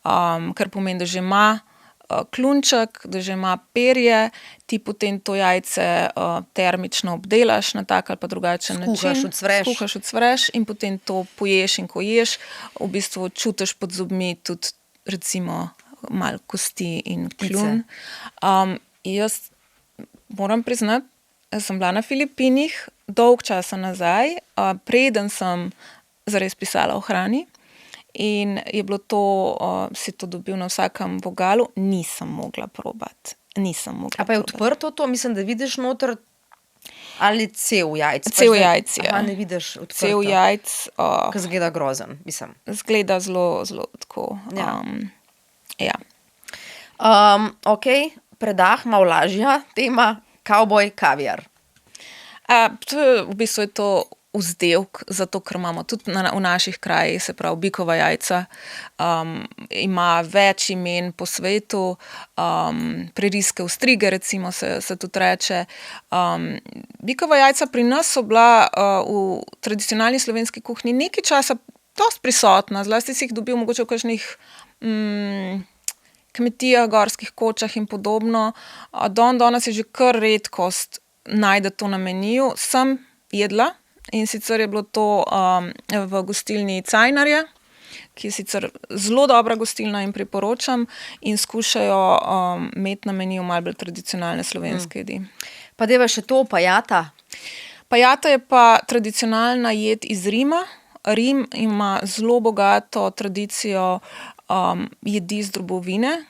kar pomeni, da že ima klunček, da že ima perje, ti potem to jajce termično obdelaš na tak ali pa drugačen način. Skuhaš, odsvreš in potem to poješ in ko ješ, v bistvu čutiš pod zobmi tudi recimo malo kosti in kljun. Jaz moram priznati, sem bila na Filipinih dolg časa nazaj, preden sem zares pisala o hrani in je bilo to, si to dobil na vsakem vogalu, nisem mogla probati. A pa je odprto to? Mislim, da vidiš noter ali cel jajc? Cel jajc, ja. Ne vidiš odprto? Cel jajc. Ko zgleda grozen, mislim. Zgleda zelo, zelo tako. Ja. Ja. Ok, predah, malo lažja tema, kavboj, kaviar. V bistvu je to vzdevek, zato ker imamo tudi v naših krajih, se pravi bikova jajca, ima več imen po svetu, preriske ostrige, recimo se tudi reče. Bikova jajca pri nas so bila v tradicionalni slovenski kuhinji nekaj časa dosti prisotna, zlasti si jih dobil mogoče v kakšnih kmetijah, gorskih kočah in podobno. Danes je že kar redkost najde to na meniju. Sem jedla in sicer je bilo to v gostilni Cajnarja, ki je sicer zelo dobra gostilna in priporočam in skušajo imeti na meniju malo bolj tradicionalne slovenske jedi. Pa deva še to, pajata? Pajata je pa tradicionalna jed iz Rima. Rim ima zelo bogato tradicijo jedi z drobovine,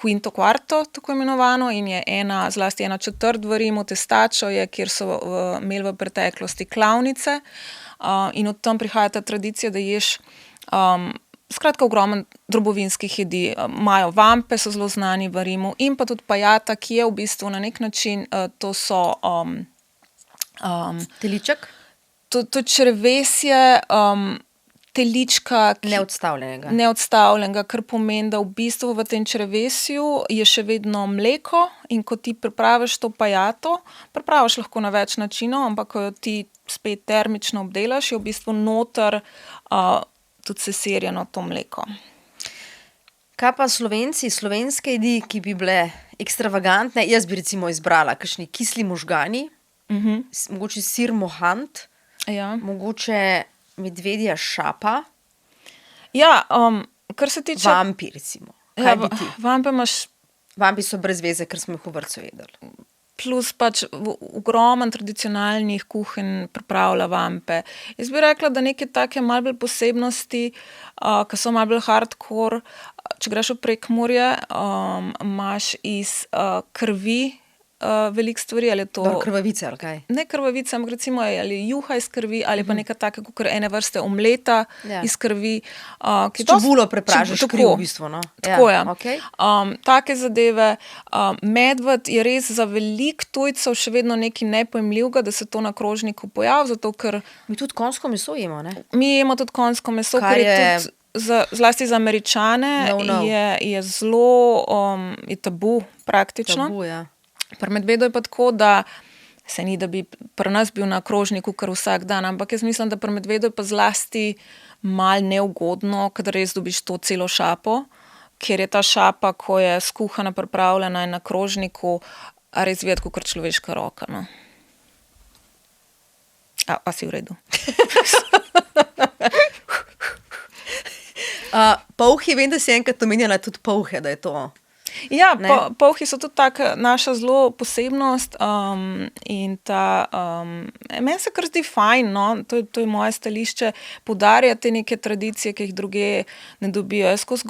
quinto quarto, tako imenovano, in je zlasti ena četrt v Rimu, Testačo je, kjer so imeli v preteklosti klavnice, in od tam prihaja ta tradicija, da ješ Skratka, ogromno drobovinskih jedi. Imajo vampe, so zelo znani v Rimu, in pa tudi pajata, ki je v bistvu na nek način, to so Teliček? to črevesje telička, neodstavljenega, kar pomeni, da v bistvu v tem črevesju je še vedno mleko, in ko ti pripraviš to pajato, pripraviš lahko na več načinov, ampak ko jo ti spet termično obdelaš, je v bistvu noter tudi seserjeno to mleko. Kaj pa Slovenci, slovenske jedi, ki bi bile ekstravagantne? Jaz bi recimo izbrala kakšni kisli možgani, mogoče sir mohant, mogoče medvedja šapa. Ja, kar se tiče... Vampi, recimo. Kaj bi ti? Vampi so brez veze, ker smo jih v vrtcu jedli. Plus pač ogromno tradicionalnih kuhinj pripravlja vampe. Jaz bi rekla, da neke take malo bolj posebnosti, ki so malo bolj hardcore, če greš v Prekmurje, imaš iz krvi veliko stvari, ali je to... Krvavice, ali kaj? Ne krvavice, ampak recimo ali juha iz krvi, ali pa neka taka, kakor ene vrste omleta iz krvi. Čebulo prepražiš kri v bistvu, no? Tako je. Okay. Take zadeve. Medved je res za veliko tujcev še vedno nekaj nepojmljivega, da se to na krožniku pojavi, zato ker... Mi tudi konjsko meso jemo, ne? Mi jemo tudi konjsko meso, ker je tudi... Zlasti za Američane je zelo je tabu praktično. Tabu, ja. Pri medvedu je pa tako, da se ni, da bi pri nas bil na krožniku kar vsak dan, ampak jaz mislim, da pri medvedu je pa zlasti malo neugodno, kadar res dobiš to celo šapo, ker je ta šapa, ko je skuhana, pripravljena in na krožniku, res videti kakor človeška roka. No. A si v redu? Polhi, vem, da si enkrat omenjala tudi polhe, da je to... Ja, polhi so tudi taka naša zelo posebnost in ta, meni se kar zdi fajn, no, to je moje stališče, poudarjati te neke tradicije, ki jih druge ne dobijo. Jaz skozi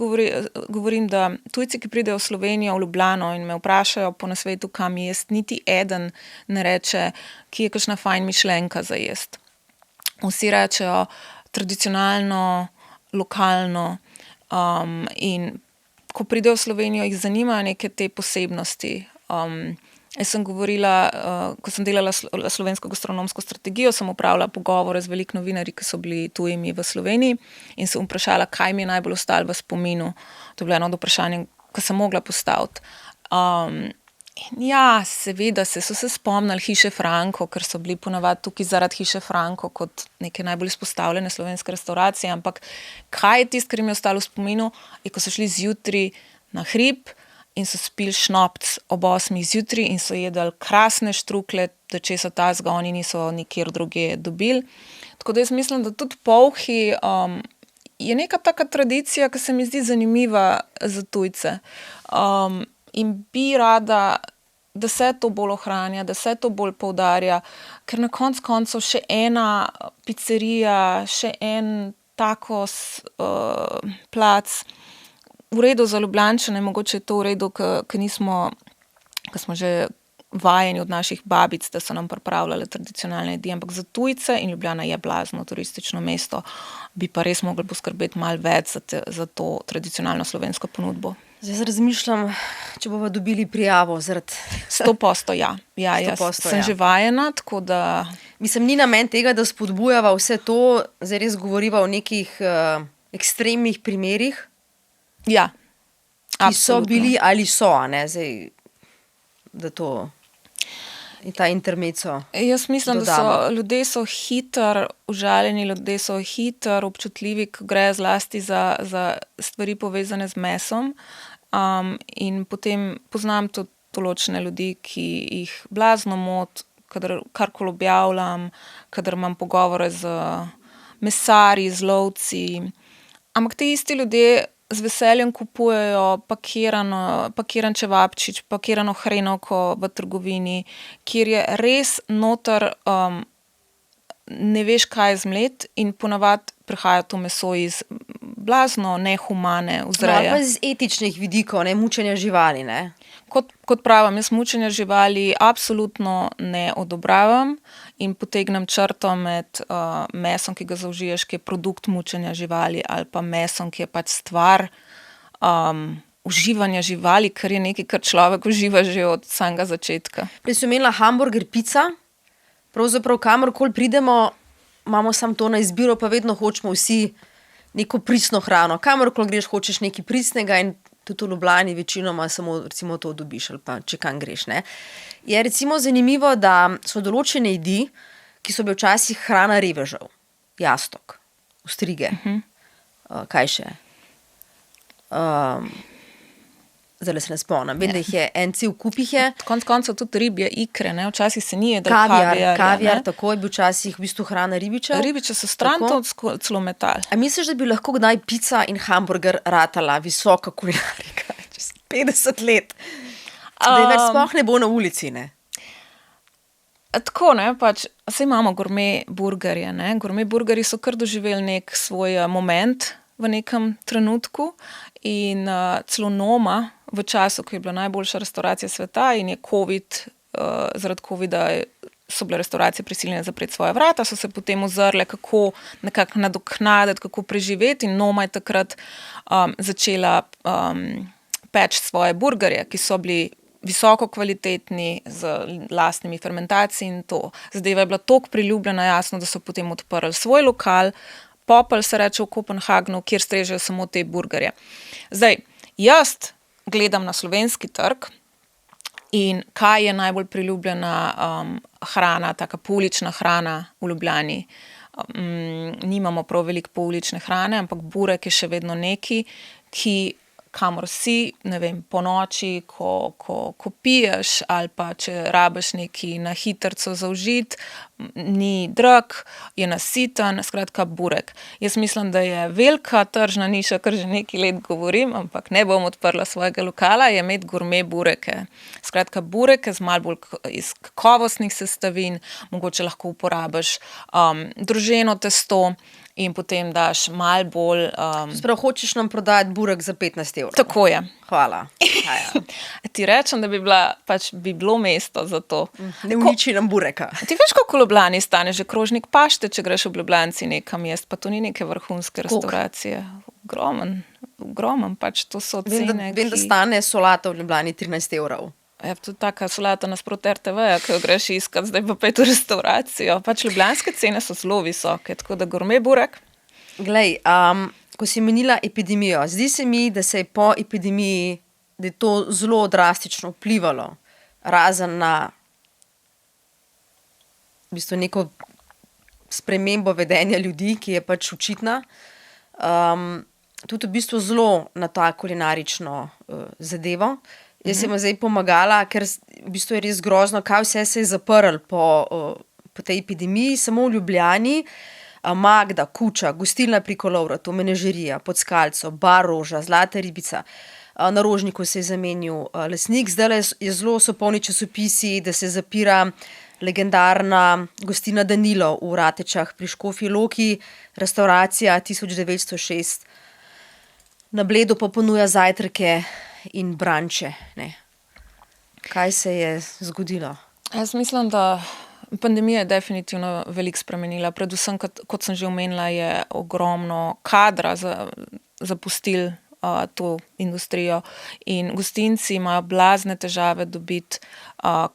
govorim, da tujci, ki pridejo v Slovenijo, v Ljubljano in me vprašajo po nasvetu, kam jest, niti eden ne reče, ki je kakšna fajn mišljenka za jest. Vsi rečejo tradicionalno, lokalno in ko pridejo v Slovenijo, jih zanimajo neke te posebnosti. Jaz sem govorila, ko sem delala slovensko gastronomsko strategijo, sem opravila pogovore z veliko novinarji, ki so bili tujimi v Sloveniji, in sem vprašala, kaj mi je najbolj ostalo v spominu. To je bilo eno od vprašanj, ki sem mogla postaviti. Ja, seveda so se spomnili Hiše Franko, ker so bili ponavadi tukaj zaradi Hiše Franko kot neke najbolj izpostavljene slovenske restauracije, ampak kaj je tisto, kar mi je ostalo v spominu, je, ko so šli zjutraj na hrib in so spili šnopc ob 8 zjutraj in so jedli krasne štrukle, da česa tazga oni niso nikjer druge dobili. Tako da jaz mislim, da tudi polhi je neka taka tradicija, ki se mi zdi zanimiva za tujce. In bi rada, da se to bolj ohranja, da se to bolj poudarja, ker na koncu koncev še ena pizzerija, še en tacos plac, v redu za Ljubljančane, mogoče je to v redu, ker smo že vajeni od naših babic, da so nam pripravljale tradicionalne jedi, ampak za tujce, in Ljubljana je blazno turistično mesto, bi pa res mogli poskrbeti malo več za to tradicionalno slovensko ponudbo. Zdaj razmišljam, če bomo dobili prijavo zaradi... 100%, ja. Ja, 100%, sem že vajena, tako da... Mislim, ni namen tega, da spodbujava vse to, zdaj res govoriva o nekih ekstremnih primerih. Ja, ki so bili ali so, ne, zdaj, da to je ta intermezzo. Jaz mislim, da ljudje so hitro užaljeni, ljudje so hitro občutljivi, ko gre zlasti za stvari povezane z mesom. In potem poznam tudi določene ljudi, ki jih blazno moti, karkoli objavljam, kadar imam pogovore z mesarji, z lovci. Ampak ti isti ljudje z veseljem kupujejo pakiran čevapčič, pakirano hrenovko v trgovini, kjer je res noter ne veš, kaj je zmlet, in ponavadi prihaja to meso iz blazno nehumane vzreje. No, pa iz etičnih vidikov, ne, mučenja živali, ne? Kot pravim, jaz mučenja živali absolutno ne odobravam in potegnem črto med mesom, ki ga zaužiješ, ki je produkt mučenja živali, ali pa mesom, ki je pač stvar uživanja živali, kar je nekaj, kar človek uživa že od samega začetka. Prej si omenila hamburger, pica. Pravzaprav kamorkoli pridemo, imamo samo to na izbiro, pa vedno hočemo vsi neko pristno hrano. Kamorkoli greš, hočeš nekaj pristnega in tudi v Ljubljani večinoma samo recimo to dobiš ali pa če kam greš, ne. Je recimo zanimivo, da so določene jedi, ki so bile včasih hrana revežev. Jastok, ostrige, kaj še? Zdajle se ne spomnim. Vem, da jih je en cel kup jih je. Konec koncev tudi ribje ikre, ne? Včasih se ni jedel Kaviar, tako je bil včasih v bistvu hrana ribičev. Ribiče so stranto celo metal. A misliš, da bi lahko kdaj pica in hamburger ratala visoka kulinarika čez 50 let? Da je več sploh ne bo na ulici, ne? Tako, ne, pač, saj imamo gourmet burgerje, ne? Gourmet burgerji so kar doživeli nek svoj moment v nekem trenutku in celo Noma v času, ko je bila najboljša restauracija sveta in je zaradi covida so bile restauracije prisiljene zapreti svoja vrata, so se potem ozrle, kako nekako nadoknaditi, kako preživeti in Noma je takrat začela peči svoje burgerje, ki so bili visoko kvalitetni z lastnimi fermentacijami in to. Zadeva je bila toliko priljubljena, jasno, da so potem odprli svoj lokal, Popel se reče v Kopenhagnu, kjer strežejo samo te burgerje. Zdaj, jaz gledam na slovenski trg in kaj je najbolj priljubljena hrana, taka poulična hrana v Ljubljani. Nimamo prav veliko poulične hrane, ampak burek je še vedno neki, kamor si, ne vem, po noči, ko piješ ali pa če rabiš neki na hitrco zaužit, ni drag, je nasiten, skratka burek. Jaz mislim, da je velika tržna niša, kar že nekaj let govorim, ampak ne bom odprla svojega lokala, je imeti gourmet bureke. Skratka bureke z malo bolj iz kakovostnih sestavin, mogoče lahko uporabiš droženo testo, in potem daš malo bolj... Sprav, hočeš nam prodati burek za 15 €. Tako je. Hvala. Ti rečem, da bi bilo mesto za to. Ne uniči nam bureka. Ti veš, koliko v Ljubljani stane že krožnik pašte, če greš v Ljubljanci nekam jest, pa to ni neke vrhunske restauracije. Ogromen, pač to so cene, Vem, da stane solata v Ljubljani 13 €. Ja, tudi taka solata nasproti RTV-ja, ki jo greš iskat, zdaj pa pet v restauracijo. Pač ljubljanske cene so zelo visoke, tako da gourmet burek. Glej, ko si menila epidemijo, zdi se mi, da se je po epidemiji, da je to zelo drastično vplivalo, razen na v bistvu neko spremembo vedenja ljudi, ki je pač očitna, tudi v bistvu zelo na ta kulinarično zadevo. Jaz sem zdaj pomagala, ker v bistvu je res grozno, kaj vse se je zaprl po tej epidemiji, samo v Ljubljani, Magda, Kuča, gostilna pri Kolovratu, Menežerija, Pod Skalco, Bar Roža, Zlata ribica, na Rožniku se je zamenil lastnik, zdaj so polni časopisi, da se zapira legendarna gostilna Danilo v Ratečah pri Škofji Loki, restauracija 1906, na Bledu pa ponuja zajtrke in branče, ne. Kaj se je zgodilo? Jaz mislim, da pandemija je definitivno veliko spremenila. Predvsem, kot sem že omenila, je ogromno kadra zapustili to industrijo in gostinci imajo blazne težave dobiti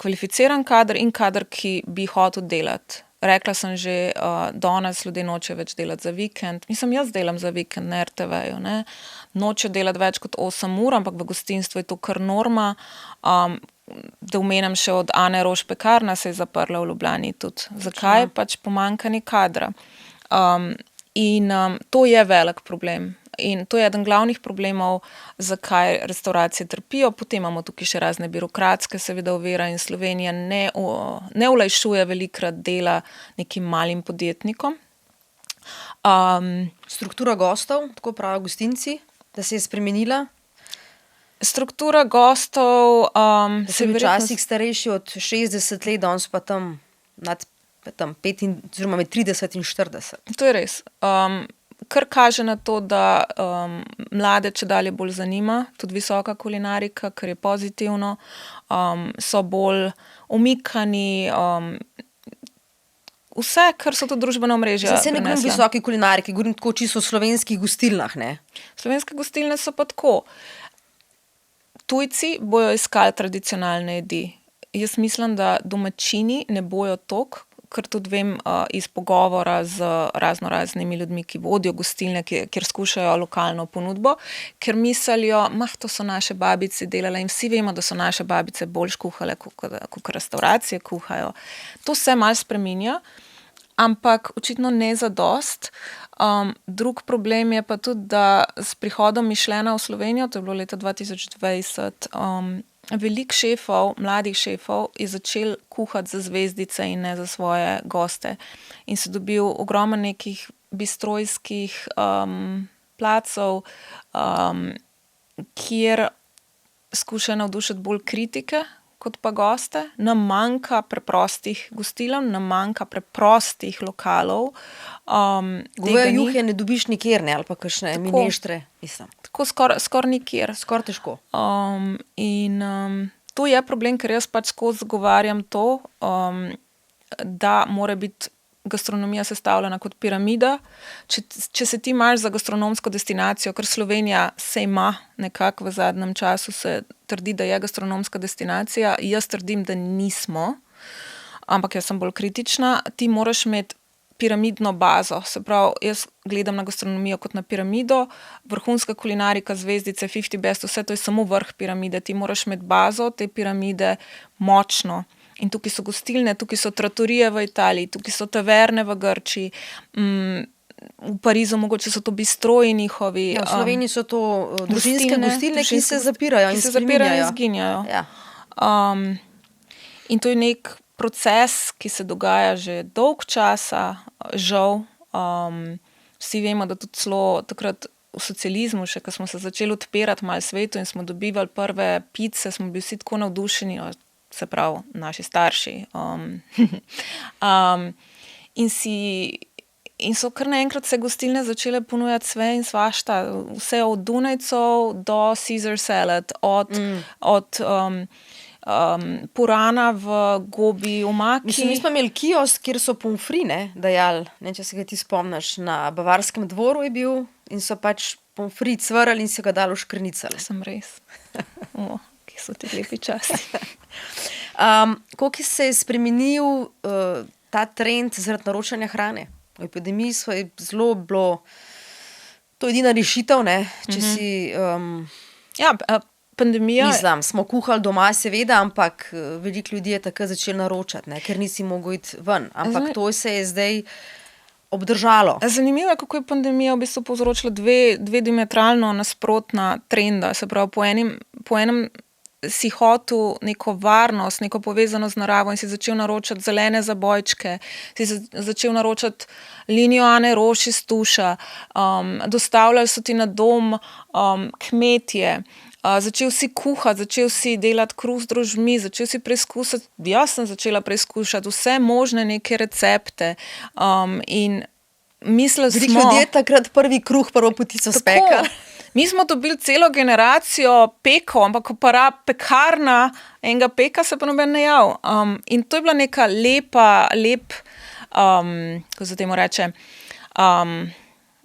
kvalificiran kader in kader, ki bi hotel delati. Rekla sem že, danes ljudje nočejo več delati za vikend. Mislim, jaz delam za vikend na RTV-ju, ne. Nočejo delati več kot 8 ur, ampak v gostinstvu je to kar norma. Da omenim še od Ane Roš pekarna se je zaprla v Ljubljani tudi. Zakaj? Pač pomanjkanje kadra. To je velik problem. In to je eden glavnih problemov, zakaj restauracije trpijo. Potem imamo tukaj še razne birokratske seveda ovire in Slovenija ne olajšuje velikrat dela nekim malim podjetnikom. Struktura gostov, tako pravijo gostinci, da se je spremenila? Struktura gostov... Da so včasih starejši od 60 let, danes pa tam med 30 in 40. To je res. kar kaže na to, da mlade čedalje bolj zanima, tudi visoka kulinarika, kar je pozitivno, so bolj umikani, vse, kar so to družbena omrežja Zdaj se ne govorim visoki kulinariki, govorim tako čisto o slovenskih gostilnah, ne? Slovenske gostilne so pa tako. Tujci bojo iskali tradicionalne jedi. Jaz mislim, da domačini ne bojo toliko, ker tudi vem iz pogovora z raznoraznimi ljudmi, ki vodijo gostilne, kjer skušajo lokalno ponudbo, ker mislijo, to so naše babice delale in vsi vemo, da so naše babice boljš kuhale, kot restauracije kuhajo. To se malo spreminja, ampak očitno ne zadost. Drug problem je pa tudi, da s prihodom Michelina v Slovenijo, to je bilo leta 2020, veliko šefov, mladih šefov je začel kuhati za zvezdice in ne za svoje goste. In se dobil ogromno nekih bistrojskih placov, kjer skušajo navdušiti bolj kritike kot pa goste. Nam manjka preprostih gostiln, nam manjka preprostih lokalov. Govejo juhe ne dobiš nikjer, ne, ali pa kakšne mineštre. Tako skoraj nikjer. Skoraj težko. In to je problem, ker jaz pač skozi zagovarjam to, da mora biti gastronomija sestavljena kot piramida. Če se ti imaš za gastronomsko destinacijo, ker Slovenija se ima nekako v zadnjem času, se trdi, da je gastronomska destinacija, jaz trdim, da nismo, ampak jaz sem bolj kritična, ti moraš imeti piramidno bazo. Se pravi, jaz gledam na gastronomijo kot na piramido, vrhunska kulinarika, zvezdice, 50 best, vse to je samo vrh piramide. Ti moraš imeti bazo te piramide močno. In tukaj so gostilne, tukaj so trattorije v Italiji, tukaj so taverne v Grčiji, v Parizu mogoče so to bistroji njihovi. V Sloveniji so to družinske gostilne, ki se zapirajo in spreminjajo. In izginjajo. Ja. In to je nek proces, ki se dogaja že dolg časa, žal. Vsi vemo, da tudi celo takrat v socializmu, še ko smo se začeli odpirati malo svetu in smo dobivali prve pice, smo bili vsi tako navdušeni, se pravi, naši starši. In so kar naenkrat se gostilne začele ponujati sve in svašta, vse od Dunajcev do Caesar salad, od purana v gobi omaki. Mislim, mi smo imeli kiosk, kjer so pomfrine dajali, ne, če se ga ti spomniš, na Bavarskem dvoru je bil in so pač pomfrit cvrali in se ga dalo škrnicali. Sem res. Kje so ti lepi časi. Koliko se je spremenil ta trend zaradi naročanja hrane? V epidemiji je zelo bilo, to je edina rešitev, ne, če si... Pandemija... Mislim, smo kuhali doma, seveda, ampak veliko ljudi je tako začeli naročati, ne, ker nisi mogel iti ven. Ampak to se je zdaj obdržalo. Zanimivo je, kako je pandemija v bistvu povzročila dve diametralno nasprotna trenda. Se pravi, po enem si hotel neko varnost, neko povezanost z naravo in si začel naročati zelene zabojčke, si začel naročati linijo Ane Roš iz Tuša, dostavljali so ti na dom kmetje, začel si kuhati, začel si delati kruh z drožmi, začel si preizkusiti, jaz sem začela preizkušati vse možne neke recepte in mislili smo... Veliko ljudje takrat prvi kruh, prvo potico spekali. Mi smo dobili celo generacijo pekov, ampak ko pa pekarna enega peka, se pa noben ne jav. In to je bila neka lep, ko se temu reče,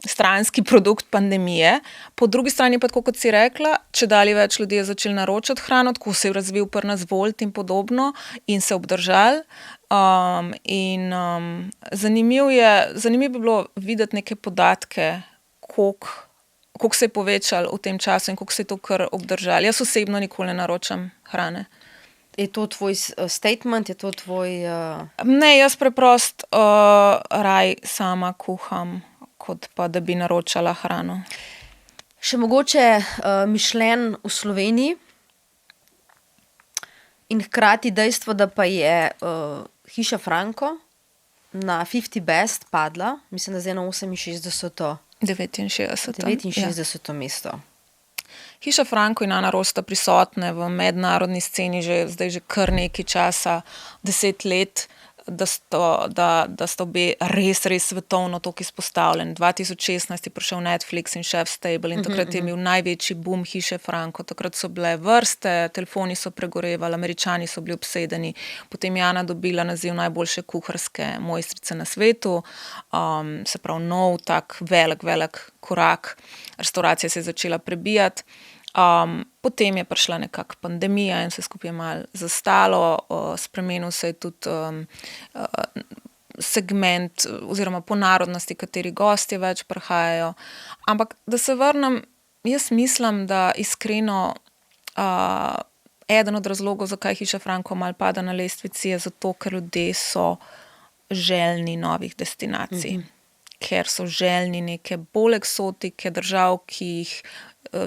stranski produkt pandemije. Po drugi strani pa, tako kot si rekla, čedalje več ljudi je začeli naročati hrano, tako se je razvil pri nas Volt in podobno in se obdržali. Zanimivo bi bilo videti neke podatke, koliko se je povečal v tem času in koliko se je to kar obdržali. Jaz osebno nikoli ne naročam hrane. Je to tvoj statement, je to tvoj... Ne, jaz preprost raj sama kuham, kot pa da bi naročala hrano. Še mogoče Michelin v Sloveniji in hkrati dejstvo, da pa je hiša Franko na 50 best padla, mislim, da zdaj na 68. 69. mesto. Hiša Franko in Ana Roš sta prisotne v mednarodni sceni zdaj že kar nekaj časa, 10 let. da sta obe res svetovno toliko izpostavljeni. 2016 je prišel Netflix in Chef's Table in takrat je imel največji boom Hiše Franko. Takrat so bile vrste, telefoni so pregorevali, Američani so bili obsedeni. Potem je Ana dobila naziv najboljše kuharske mojstrice na svetu. Se pravi, nov tak velik korak. Restauracija se je začela prebijati. Potem je prišla nekako pandemija in se skupaj je malo zastalo, spremenil se je tudi segment oziroma po narodnosti, kateri gostje več prihajajo. Ampak da se vrnem, jaz mislim, da iskreno eden od razlogov, zakaj Hiša Franko malo pada na lestvici, je zato, ker ljudje so željni novih destinacij. Ker so željni neke bolj eksotike držav, ki jih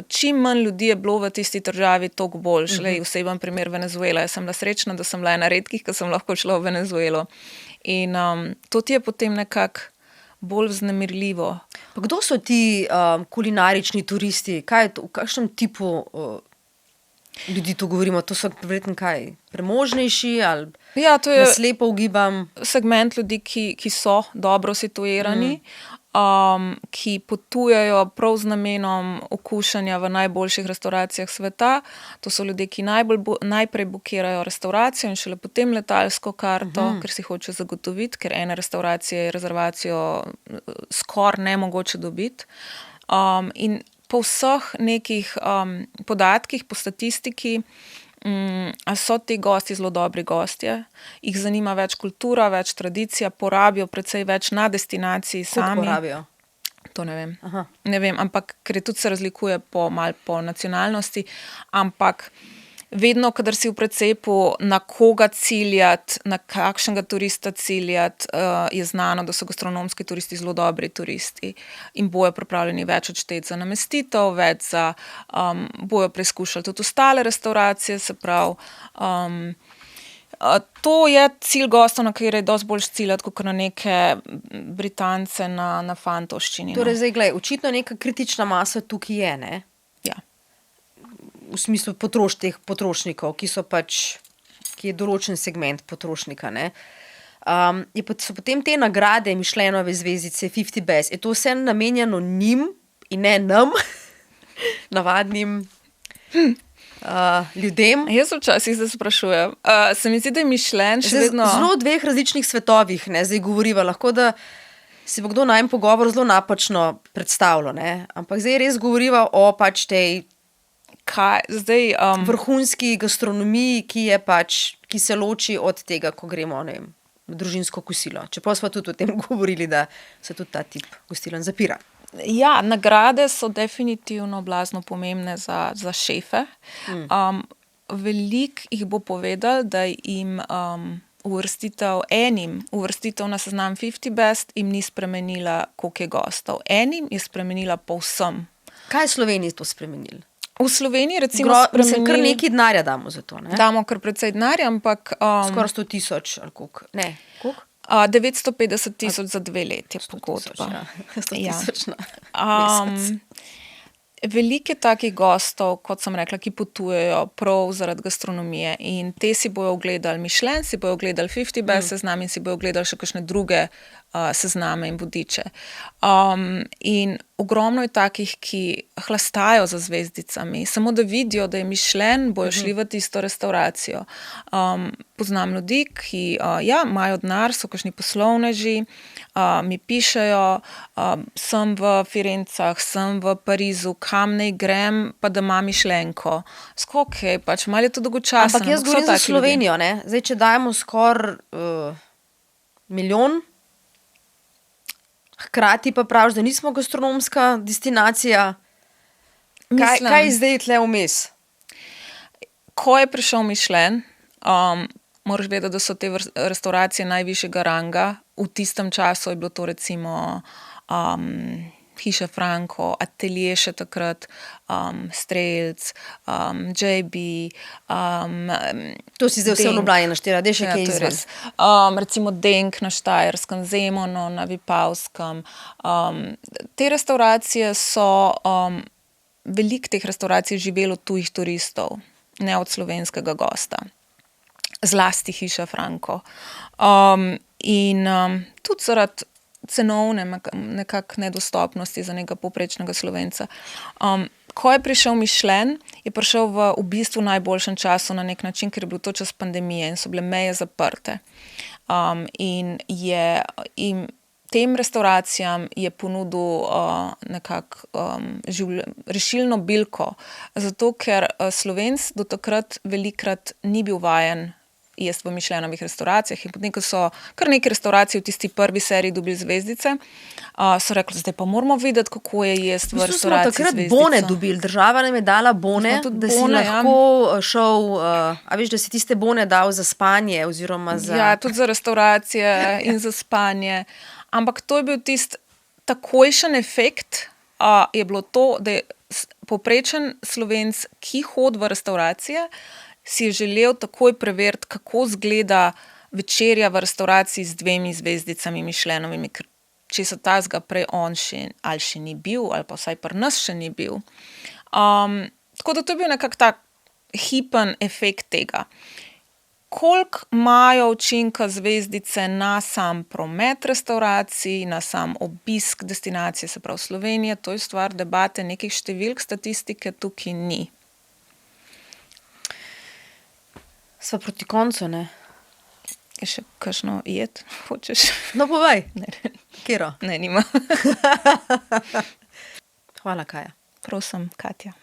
čim manj ljudi je bilo v tisti državi, toliko boljš. Oseben primer Venezuela. Jaz sem bila srečna, da sem bila ena redkih, ki sem lahko šla v Venezuelo. In to ti je potem nekako bolj vznemirljivo. Pa kdo so ti kulinarični turisti? Kaj je to, v kakšnem tipu ljudi tu govorimo? To so verjetno kaj? Premožnejši ali to je slepo ugibam? Segment ljudi, ki so dobro situirani, ki potujejo prav z namenom okušanja v najboljših restauracijah sveta. To so ljudje, ki najprej bukirajo restauracijo in šele potem letalsko karto, ker si hoče zagotoviti, ker ene restauracije je rezervacijo skoraj nemogoče dobiti. In po vseh nekih podatkih, po statistiki, so ti gosti zelo dobri gostje, jih zanima več kultura, več tradicija, porabijo precej več na destinaciji sami. Koliko porabijo? To ne vem. Ne vem, ampak ker tudi se razlikuje malo po nacionalnosti, ampak vedno, kadar si v precepu, na koga ciljati, na kakšnega turista ciljati, je znano, da so gastronomski turisti zelo dobri turisti in bojo pripravljeni več odšteti za namestitev, več za bojo preizkušali tudi ostale restauracije, se pravi, to je cilj gostov, na kateri je dosti bolj ciljati, kot na neke Britance na fantovščini. Torej, zdaj, glej, očitno neka kritična masa tukaj je, ne? Ja. V smislu teh potrošnikov, ki je določen segment potrošnika, ne. So potem te nagrade Michelinove zvezdice 50 Best. Je to vse namenjeno njim in ne nam, navadnim ljudem? Jaz včasih se sprašujem. Se mi zdi, da je Michelin še vedno... Zelo v dveh različnih svetovih, ne, zdaj govoriva. Lahko, da si bo kdo najmanj pogovor zelo napačno predstavljal, ne. Ampak zdaj res govoriva o tej vrhunski gastronomiji, ki se loči od tega, ko gremo, ne vem, na družinsko kosilo. Čeprav smo tudi o tem govorili, da se tudi ta tip gostiln zapira. Ja, nagrade so definitivno blazno pomembne za šefe. Veliko jih bo povedal, da jim uvrstitev na seznam 50 Best jim ni spremenila, koliko je gostov. Enim je spremenila povsem. Kaj je Sloveniji to spremenilo? V Sloveniji recimo Mislim, kar nekaj denarja damo za to, ne? Damo kar precej denarja, ampak... Skoraj 100,000 ali koliko? Ne, koliko? 950,000 za 2 leti je pogodba. 100,000 na mesec. Veliko je takih gostov, kot sem rekla, ki potujejo prav zaradi gastronomije in te si bojo ogledali Michelin, si bojo ogledali 50 Best seznam in si bojo ogledali še kakšne druge sezname in vodiče. In ogromno je takih, ki hlastajo za zvezdicami, samo da vidijo, da je Michelin, bojo šli v tisto restauracijo. Poznam ljudi, ki imajo denar, so kakšni poslovneži, mi pišejo, sem v Firencah, sem v Parizu, kam naj grem, pa da ima Michelinko. Skokaj, malo je to dolgočasno. Ampak jaz govorim za Slovenijo, ne? Zdaj, če dajemo skoraj milijon, hkrati pa praviš, da nismo gastronomska destinacija. Kaj zdaj tle vmes? Ko je prišel Michelin, moraš vedeti, da so te restauracije najvišjega ranga. V tistem času je bilo to recimo Hiša Franko, Atelier še takrat, Strelc, JB. To si zdaj vse v Ljubljani naštela, da je še kaj izven. Recimo Denk na Štajerskem, Zemono na Vipavskem. Te restauracije so, veliko teh restauracij živelo tujih turistov, ne od slovenskega gosta. zlasti hiša Franko. In tudi zaradi cenovne nekak nedostopnosti za nekega povprečnega Slovenca. Ko je prišel Michelin, je prišel v bistvu najboljšem času na nek način, ker je bil to čas pandemije in so bile meje zaprte. In tem restauracijam je ponudil nekako rešilno bilko, zato ker Slovenc do takrat velikrat ni bil vajen jesti v Michelinovih restauracijah in potem, ko so kar nekaj restauracij v tisti prvi seriji dobili zvezdice, so rekli, zdaj pa moramo videti, kako je jesti v restauraciji zvezdico. Smo takrat zvezdico. bone dobili, država nam je dala bone, da si bone, lahko šel, a veš, da si tiste bone dal za spanje oziroma za... Ja, tudi za restauracije in za spanje. Ampak to je bil tisti takojšen efekt, je bilo to, da je povprečen Slovenc, ki hodi v restauracije, si je želel takoj preveriti, kako izgleda večerja v restauraciji z 2 zvezdicami Michelinovimi, ker če so tazga prej on ali še ni bil, ali pa vsaj pri nas še ni bil. Tako da to je bil nekak tak hipen efekt tega. Koliko imajo učinka zvezdice na sam promet restauracij, na sam obisk destinacije, se pravi Slovenije, to je stvar debate, nekih številk statistike tukaj ni. Sva proti koncu, ne? Je še kakšno jed, hočeš? No, povej. Ne, Kjero? ne, nima. Hvala, Kaja. Prosim, Katja.